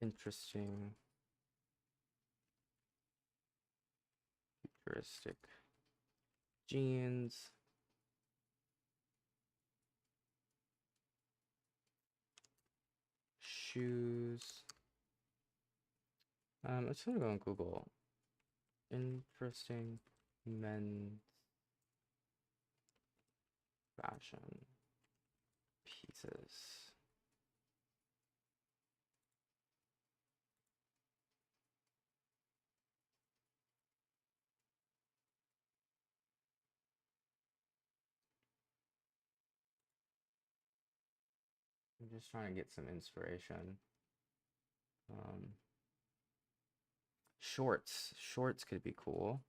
interesting. futuristic jeans. Shoes. I'm just gonna go on Google. Interesting men's fashion pieces. I'm just trying to get some inspiration. Shorts. Shorts could be cool.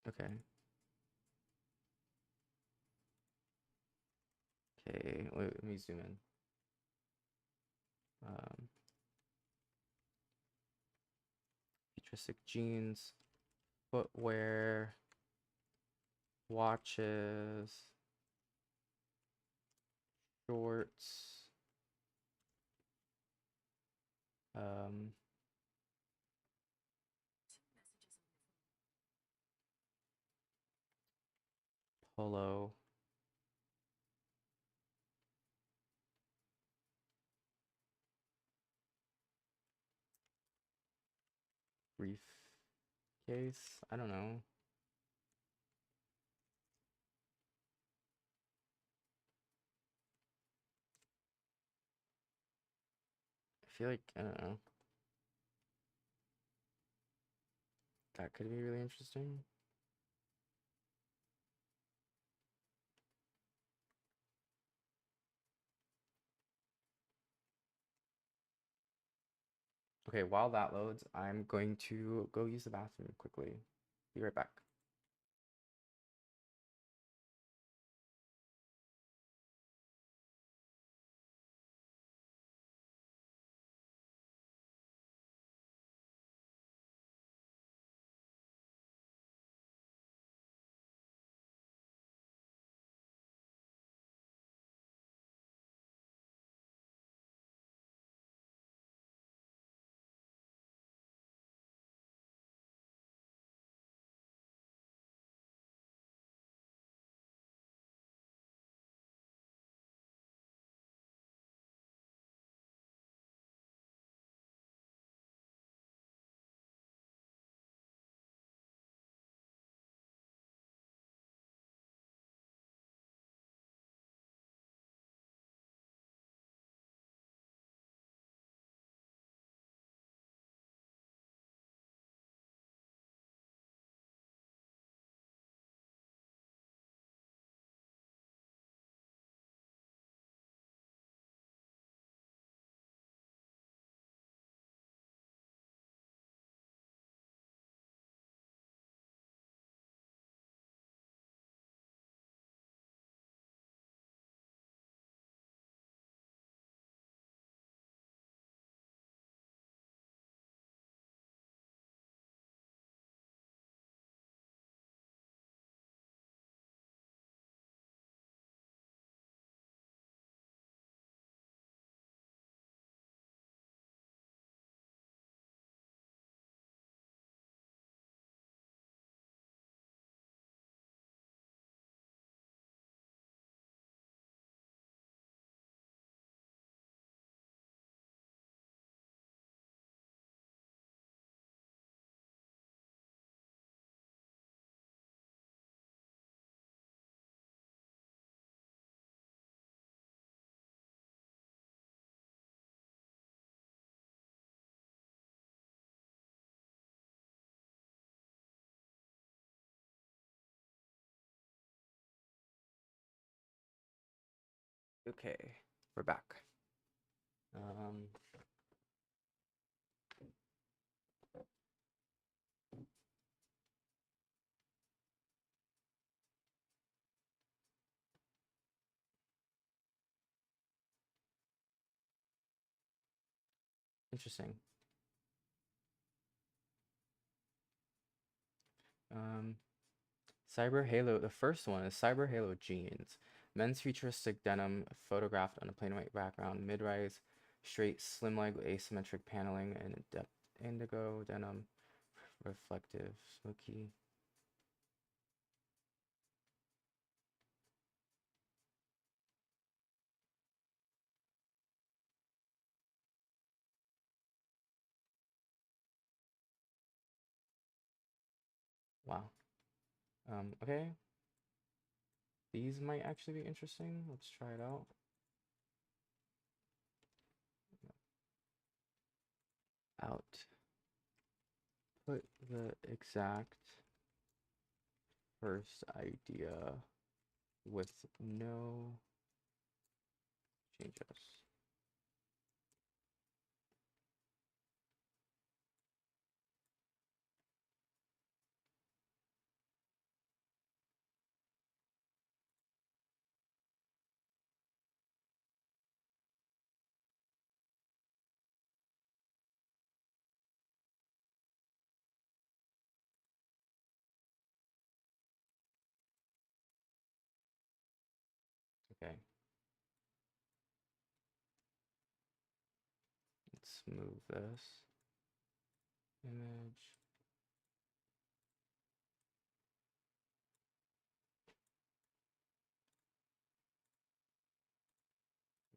Okay. Okay, wait, let me zoom in. Futuristic jeans, footwear, watches, shorts, polo, briefcase. I don't know. I feel like, I don't know. That could be really interesting. Okay, while that loads, I'm going to go use the bathroom quickly. Be right back. Okay, we're back. Interesting. Um, Cyber Halo. The first one is Cyber Halo jeans. Men's futuristic denim photographed on a plain white background. Mid-rise, straight, slim leg with asymmetric paneling and depth indigo denim, reflective, smoky. Wow. Okay. These might actually be interesting. Let's try it out. Out. Put the exact first idea with no changes. Okay. Let's move this image.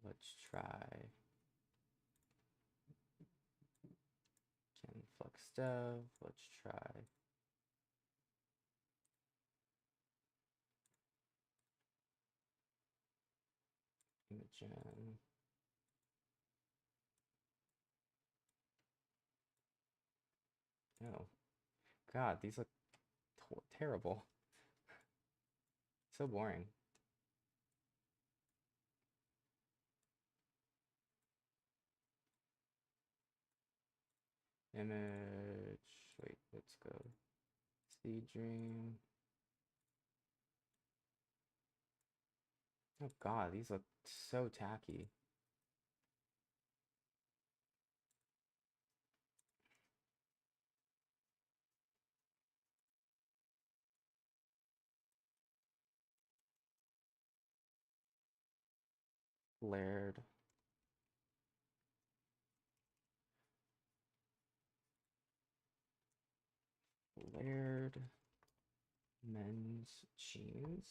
Let's try can flux dev. Let's try imagen. Oh, God, these look terrible. So boring. Image. Wait, let's go. Sea Dream. Oh God, these look so tacky. Layered. Layered men's jeans.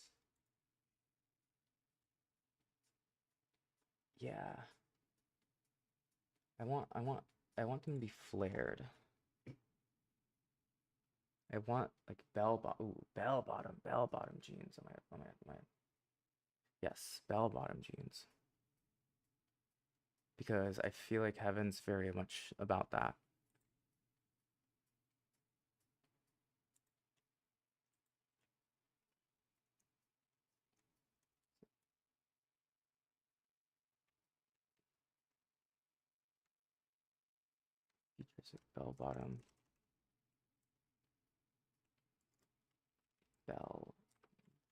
Yeah. I want them to be flared. I want like bell bottom jeans. Am I? Yes, bell bottom jeans. Because I feel like Heaven's very much about that. Features of bell bottom, bell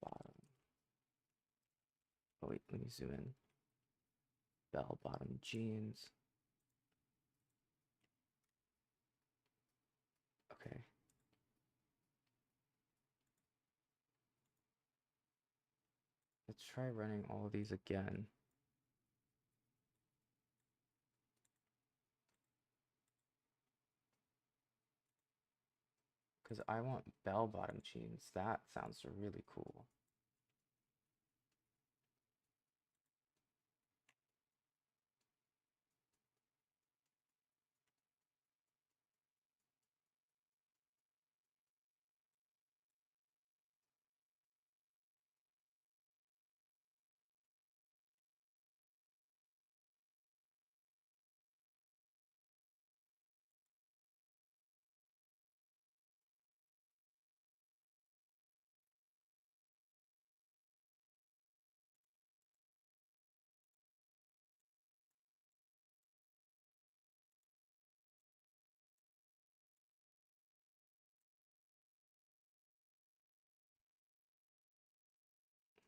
bottom. Oh wait, let me zoom in. Bell bottom jeans. Okay. Let's try running all of these again. Because I want bell bottom jeans. That sounds really cool.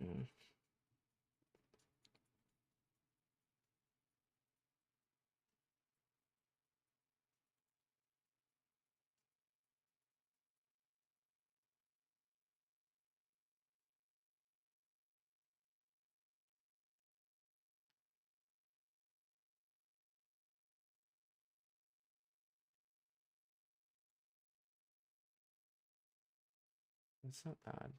Mm. It's not bad.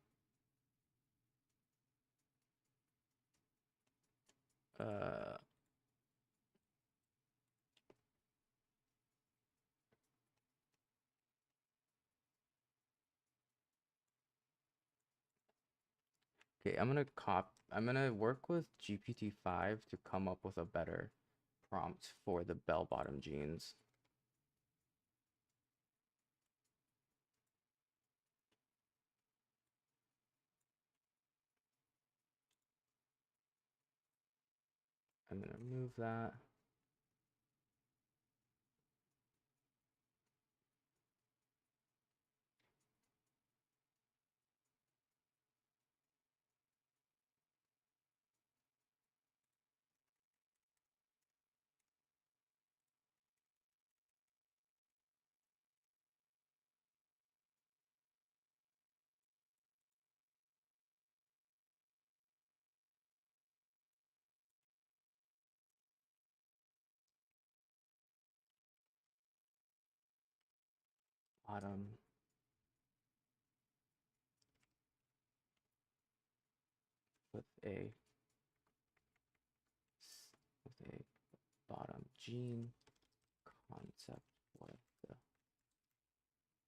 Uh, okay, I'm gonna work with GPT-5 to come up with a better prompt for the bell-bottom jeans. I'm gonna remove that. Bottom with a bottom jean concept for the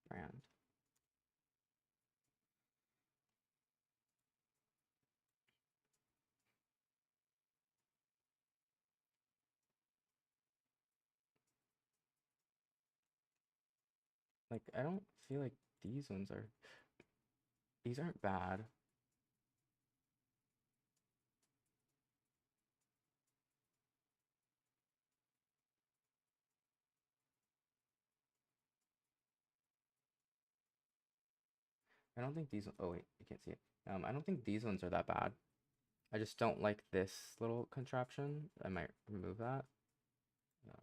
brand. Like, I don't feel like these aren't bad. I don't think these, oh wait, I can't see it. I don't think these ones are that bad. I just don't like this little contraption. I might remove that. Um,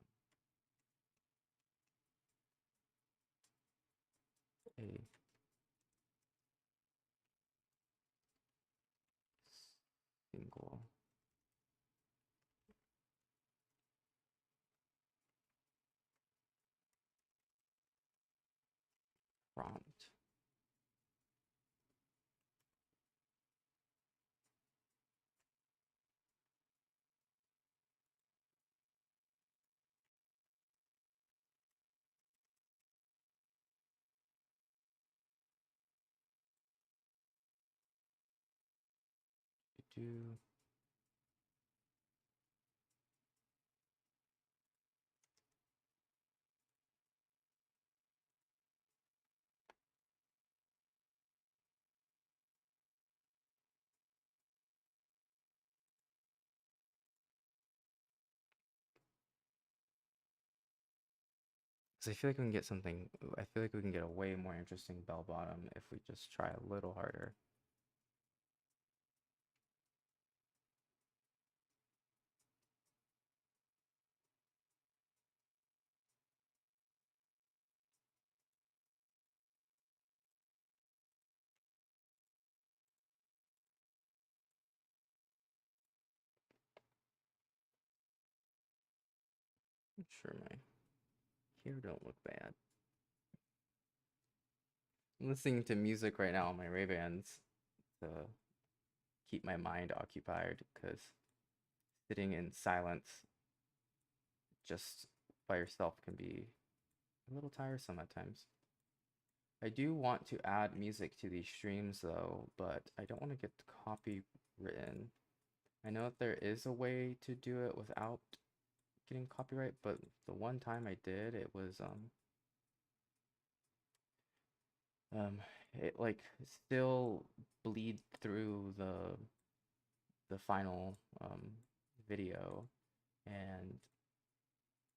a single prompt. Do because I feel like we can get something. I feel like we can get a way more interesting bell bottom if we just try a little harder. I'm sure my hair don't look bad. I'm listening to music right now on my Ray-Bans to keep my mind occupied because sitting in silence just by yourself can be a little tiresome at times. I do want to add music to these streams though, but I don't want to get copywritten. I know that there is a way to do it without getting copyright, but the one time I did, it was um it like still bleed through the final video and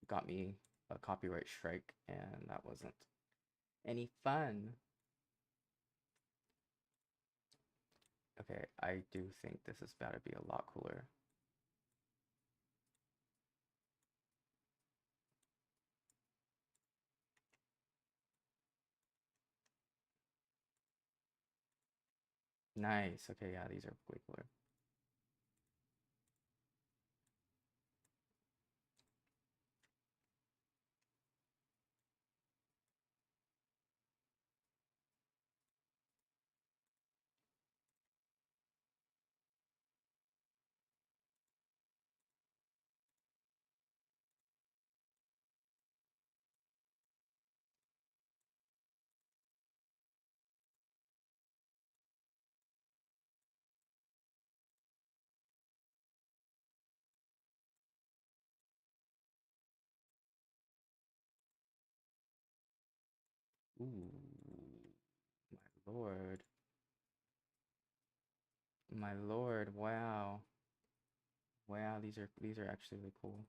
got me a copyright strike, and that wasn't any fun. Okay, I do think this is about to be a lot cooler. Nice. Okay, yeah, these are way cooler. Ooh, my lord. My lord, wow. Wow, these are actually really cool.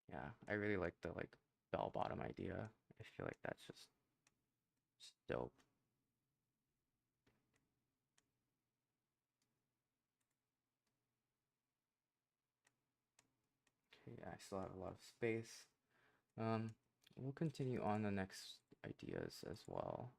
Yeah, I really like the like bell bottom idea. I feel like that's just dope. Okay, I still have a lot of space. Um, we'll continue on the next ideas as well.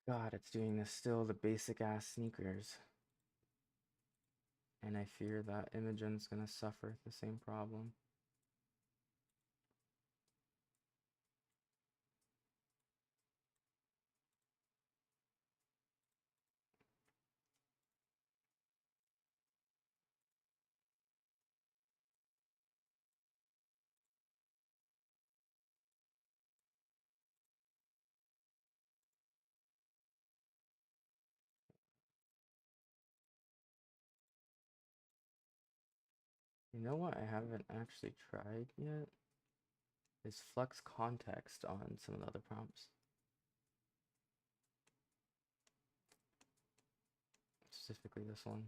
God, it's doing this still, the basic ass sneakers. And I fear that Imogen's gonna suffer the same problem. You know what I haven't actually tried yet? Is flex context on some of the other prompts. Specifically this one.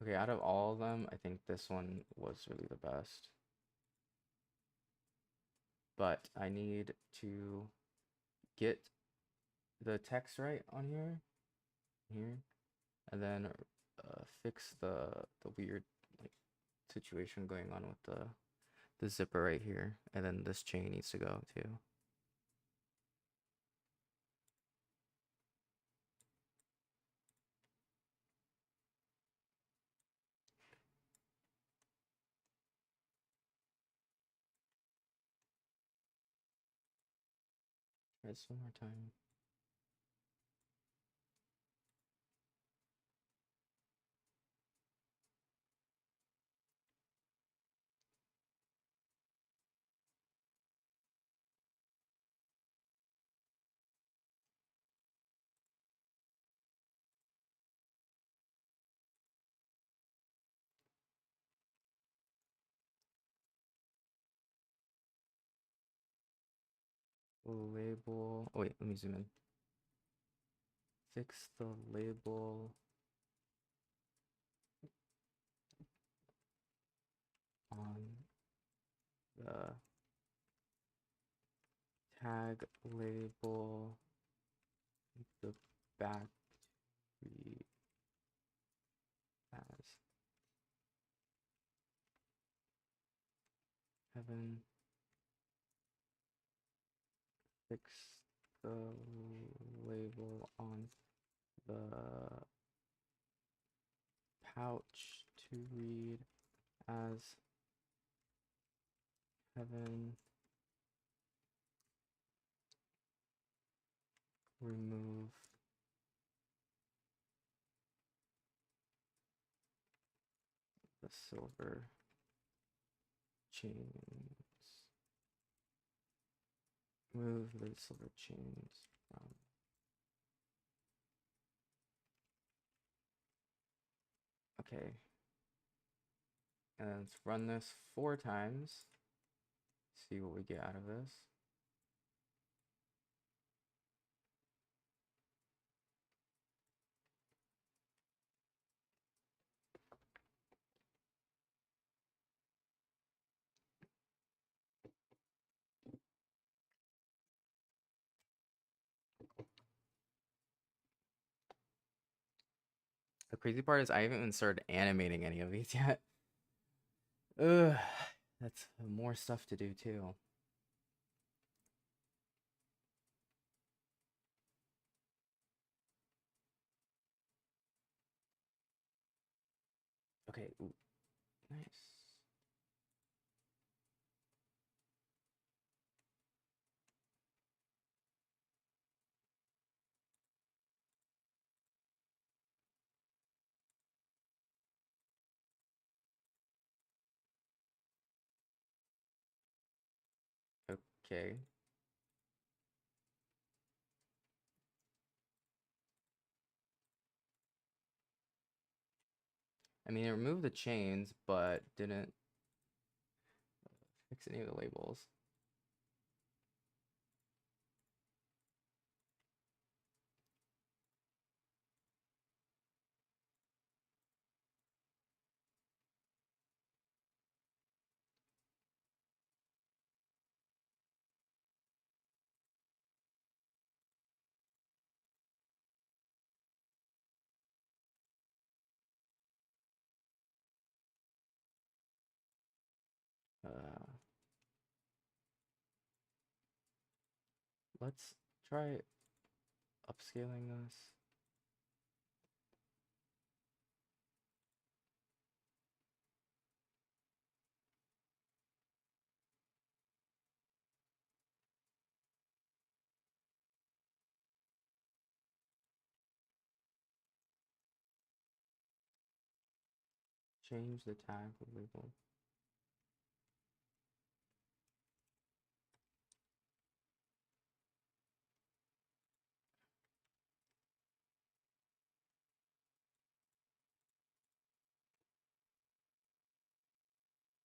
Okay, out of all of them, I think this one was really the best. But I need to get the text right on here, and then fix the weird like situation going on with the zipper right here, and then this chain needs to go too. Try this one more time. Label. Oh wait, let me zoom in. Fix the label on the tag label, the battery as heaven. Fix the label on the pouch to read as heaven. Remove the silver chains. Move the silver chains from. Okay. And let's run this 4 times. See what we get out of this. The crazy part is I haven't even started animating any of these yet. Ugh, that's more stuff to do too. Okay, ooh, nice. Okay. I mean, it removed the chains, but didn't fix any of the labels. Uh, let's try upscaling this. Change the tag of label.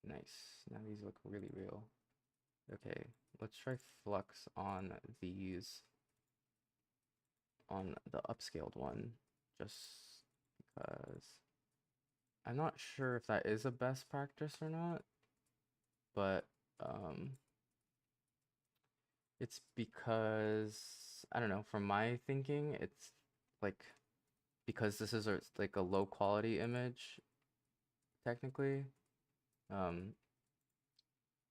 Nice. Now these look really real. Okay, let's try flux on these, on the upscaled one, just because I'm not sure if that is a best practice or not, but it's because I don't know, from my thinking, it's like because this is like a low quality image technically, um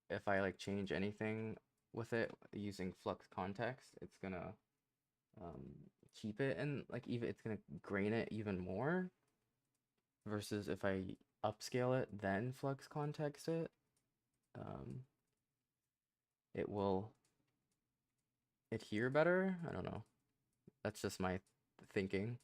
if I like change anything with it using flux context, it's gonna um keep it, and like even it's gonna grain it even more, versus if I upscale it then flux context it, um it will adhere better. I don't know, that's just my thinking.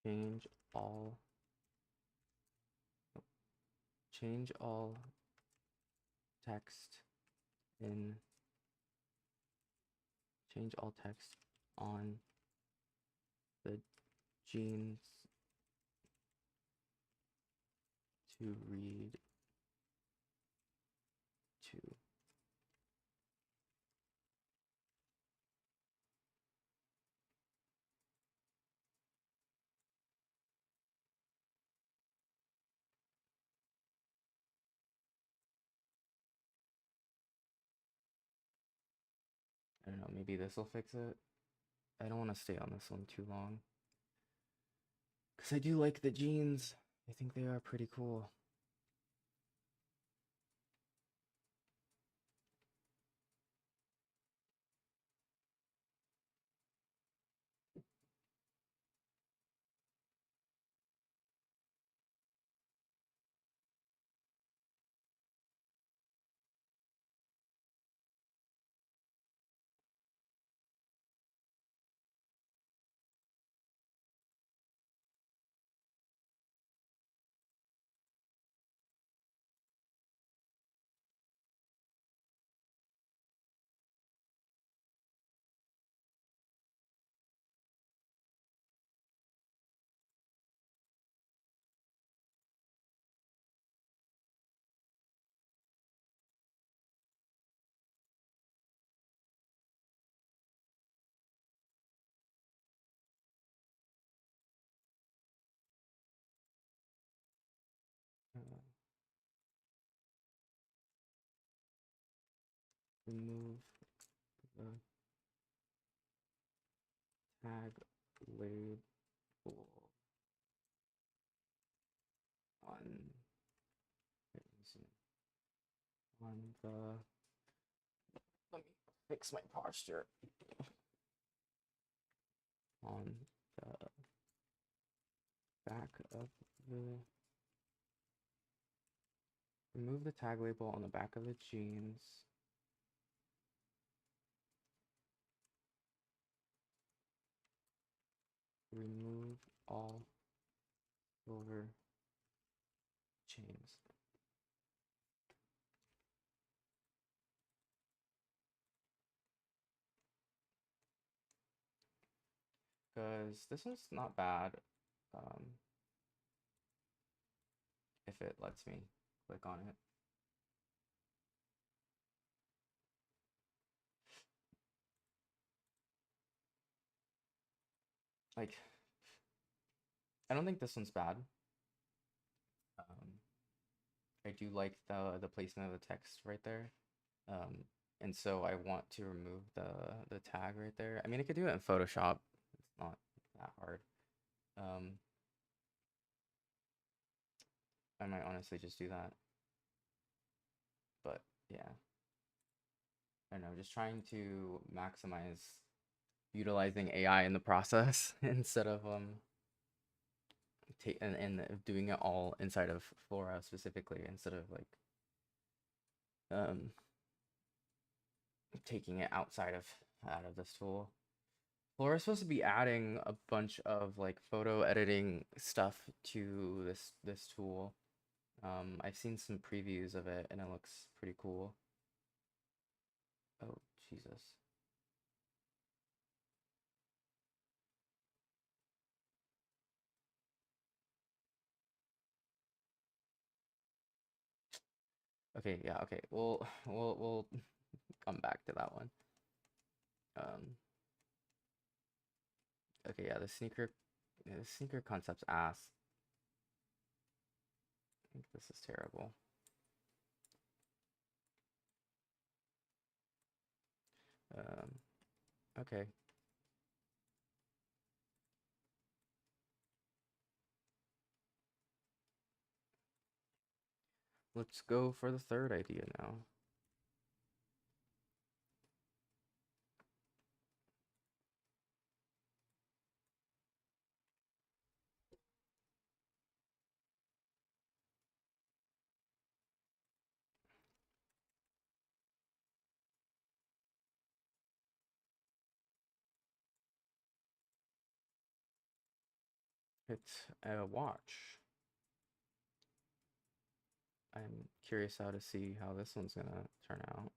change all change all text in change all text on the genes to read to. I don't know, maybe this will fix it. I don't want to stay on this one too long, because I do like the jeans. I think they are pretty cool. Uh, remove the tag label on, wait, let me see, on the, let me fix my posture, on the back of the, remove the tag label on the back of the jeans. Remove all silver chains. Because this one's not bad. If it lets me click on it. Like, I don't think this one's bad. I do like the placement of the text right there. And so I want to remove the tag right there. I mean, I could do it in Photoshop. It's not that hard. I might honestly just do that. But yeah, I don't know, just trying to maximize utilizing AI in the process instead of and doing it all inside of Flora specifically instead of like taking it outside of out of this tool. Flora's supposed to be adding a bunch of like photo editing stuff to this tool. I've seen some previews of it and it looks pretty cool. Oh, Jesus. Okay, yeah, okay. We'll come back to that one. Okay, yeah, the sneaker concept's ass. I think this is terrible. Okay. Let's go for the third idea now. It's a watch. I'm curious how to see how this one's gonna turn out.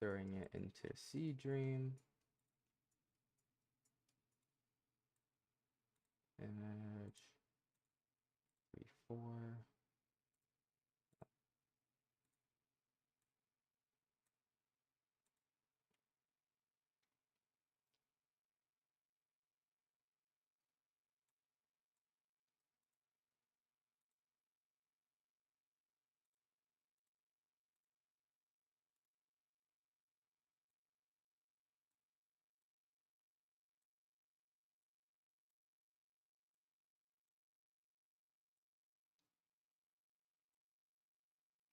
Throwing it into Sea Dream. Image 3, 4.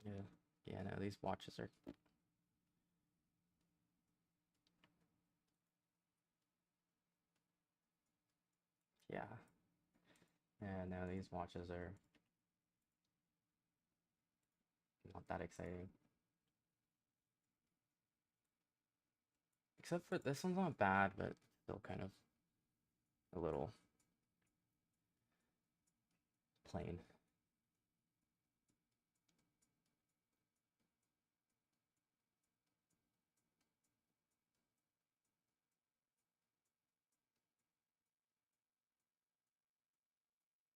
Yeah. Yeah, no, these watches are, yeah. Yeah, no, these watches are not that exciting. Except for this one's not bad, but still kind of a little plain.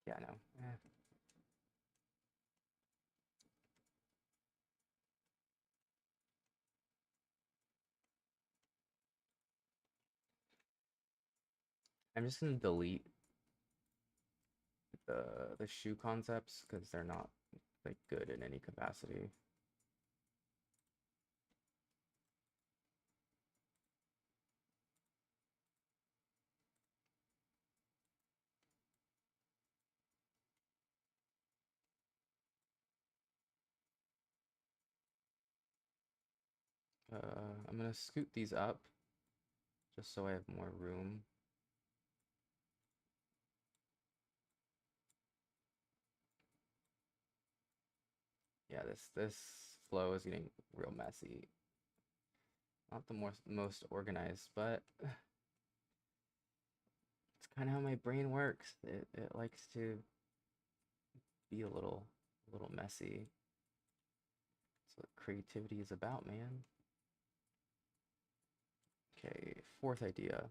Yeah, no. I'm just gonna delete the shoe concepts because they're not like good in any capacity. I'm gonna scoot these up just so I have more room. Yeah, this flow is getting real messy. Not the most organized, but it's kind of how my brain works. It likes to be a little messy. That's what creativity is about, man. Okay, fourth idea.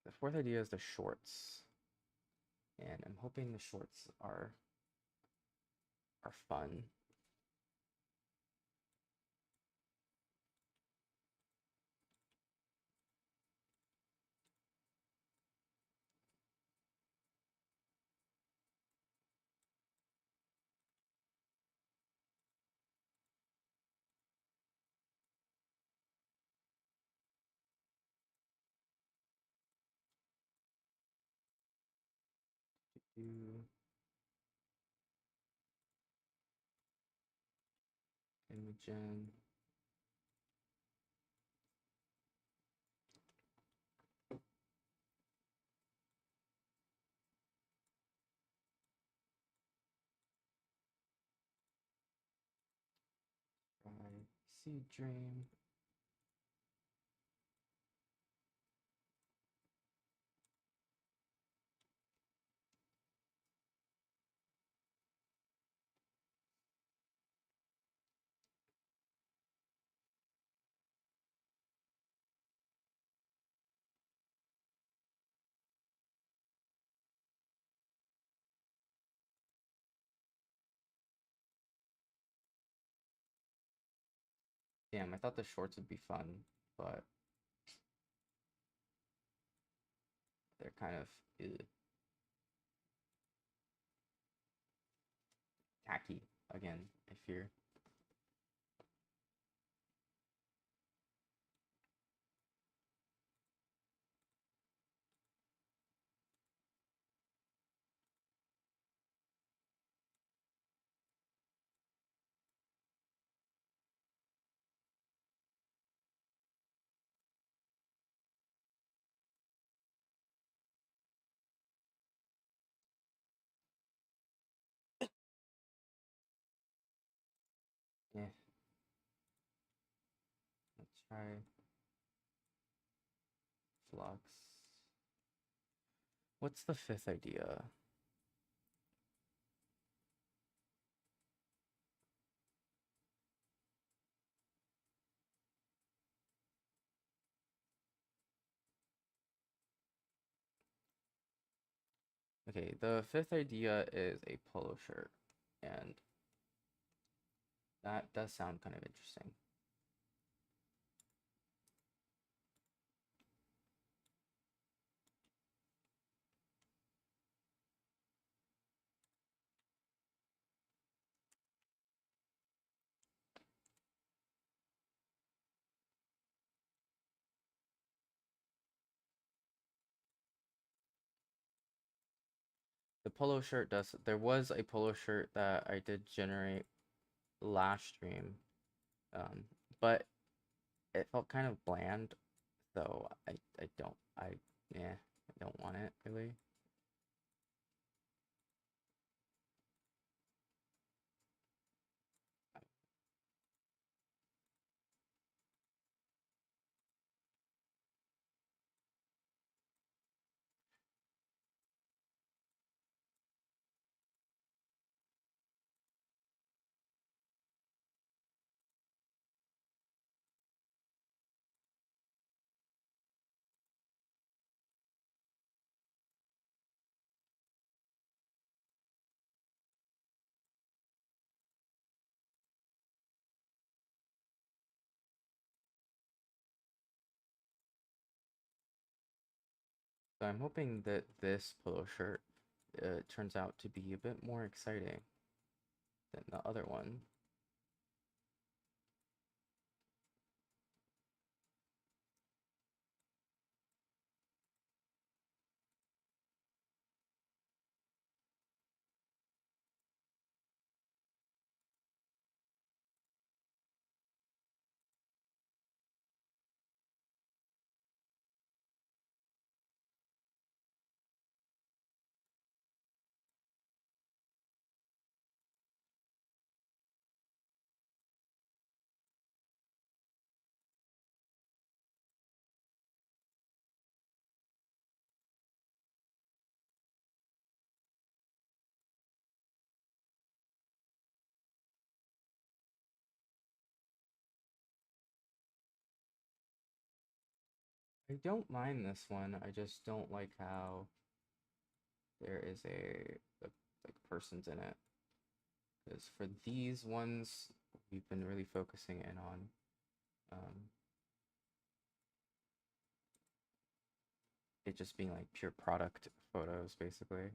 The fourth idea is the shorts. And I'm hoping the shorts are fun. Do Imogen. Sea Dream. Damn, I thought the shorts would be fun, but they're kind of tacky again, I fear. Try flux. What's the fifth idea? Okay, the fifth idea is a polo shirt, and that does sound kind of interesting. The polo shirt does. There was a polo shirt that I did generate last stream, um, but it felt kind of bland, so I don't yeah, I don't want it really. So I'm hoping that this polo shirt turns out to be a bit more exciting than the other one. I don't mind this one. I just don't like how there is a like persons in it. Because for these ones, we've been really focusing in on it just being like pure product photos, basically.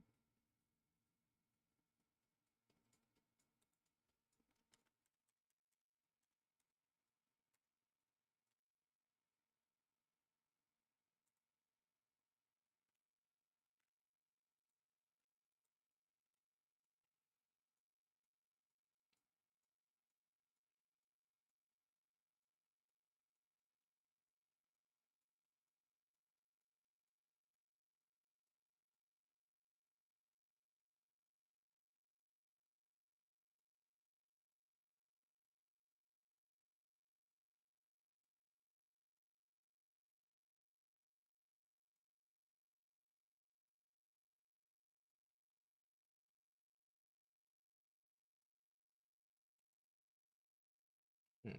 Hmm.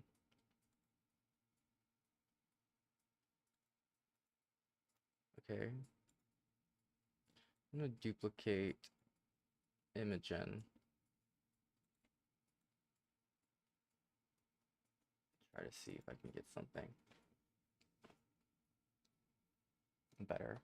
Okay. I'm gonna duplicate Imogen. Try to see if I can get something better.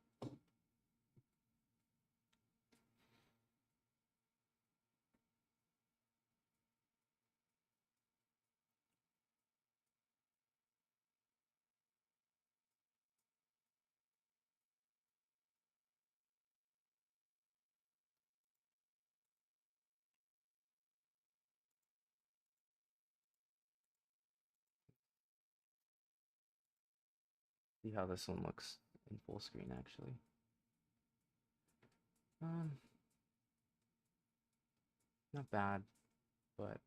See how this one looks in full screen actually. Um, Not bad, but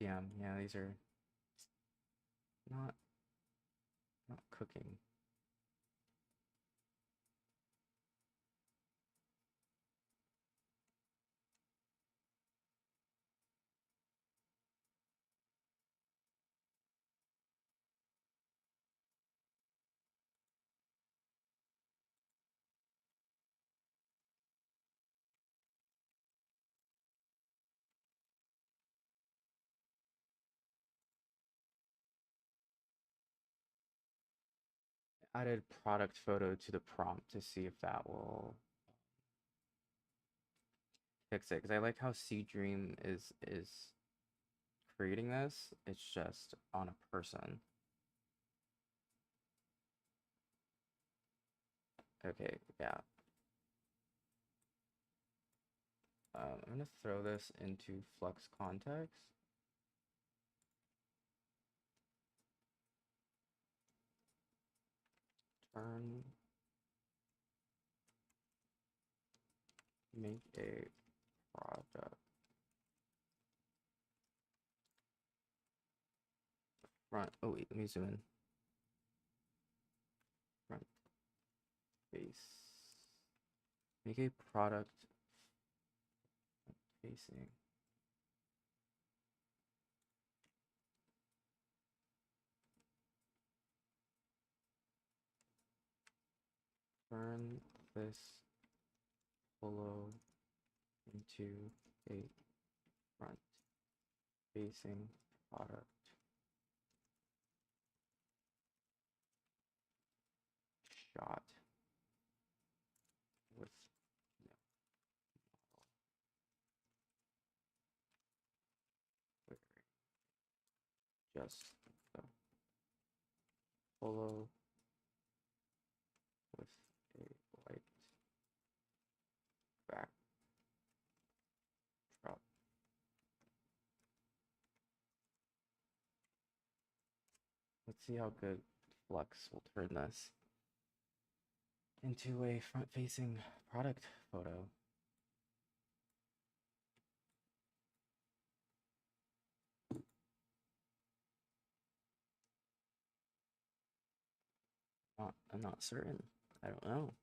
p.m. Yeah, these are not not cooking. Added product photo to the prompt to see if that will fix it. Because I like how Sea Dream is creating this. It's just on a person. Okay, yeah. I'm gonna throw this into Flux context. Turn, make a product front. Oh wait, let me zoom in. Front face. Make a product facing. Turn this polo into a front facing product shot with no model wearing just the polo with a white backdrop. Let's see how good Flux will turn this into a front-facing product photo. I'm not certain. I don't know.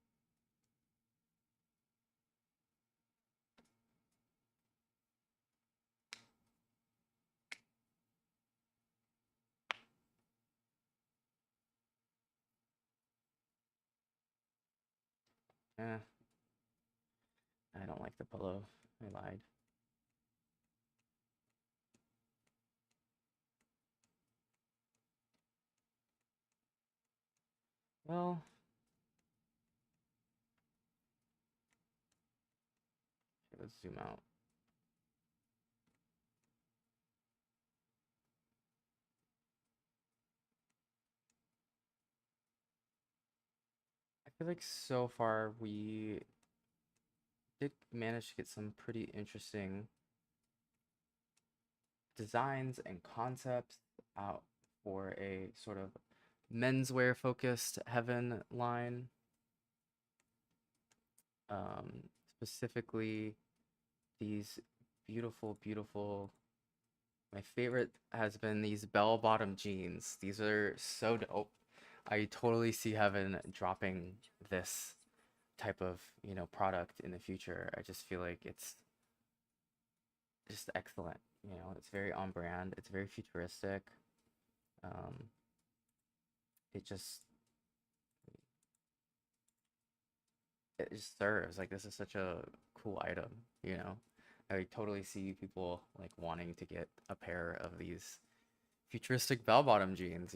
Eh, I don't like the polo. I lied. Well, okay, let's zoom out. I feel like so far we did manage to get some pretty interesting designs and concepts out for a sort of menswear focused HEAVN line. Specifically these beautiful, beautiful. My favorite has been these bell-bottom jeans. These are so dope. I totally see HEAVN dropping this type of, product in the future. I just feel like it's just excellent. It's very on brand. It's very futuristic. Um, it just it just serves like this is such a cool item. I totally see people like wanting to get a pair of these futuristic bell-bottom jeans.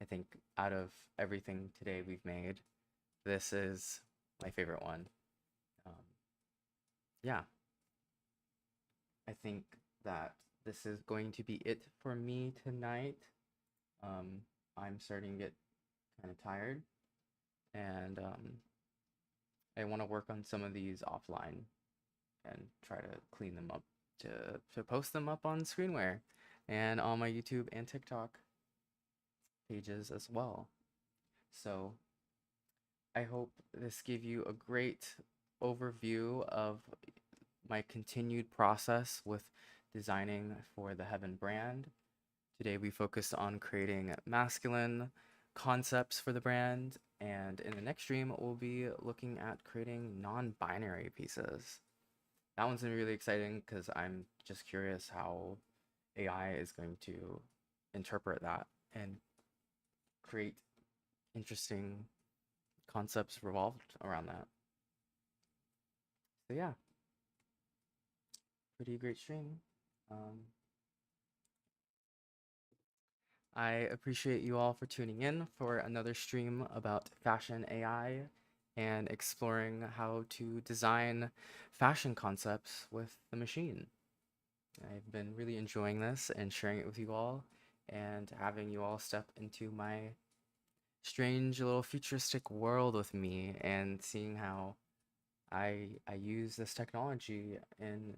I think out of everything today we've made, this is my favorite one. Um, yeah, I think that this is going to be it for me tonight. Um, I'm starting to get kind of tired, and I want to work on some of these offline and try to clean them up to post them up on Screenwear and on my YouTube and TikTok pages as well. So I hope this gave you a great overview of my continued process with designing for the HEAVN brand. Today we focused on creating masculine concepts for the brand, and in the next stream we'll be looking at creating non-binary pieces. That one's gonna be really exciting because I'm just curious how AI is going to interpret that and create interesting concepts revolved around that. So yeah, pretty great stream. I appreciate you all for tuning in for another stream about fashion AI and exploring how to design fashion concepts with the machine. I've been really enjoying this and sharing it with you all and having you all step into my strange little futuristic world with me and seeing how I use this technology in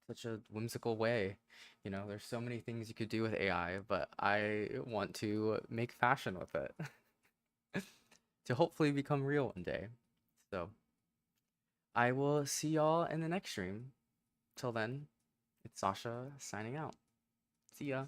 such a whimsical way. You know, there's so many things you could do with AI, but I want to make fashion with it to hopefully become real one day. So I will see y'all in the next stream. Till then, it's Sasha signing out. See ya.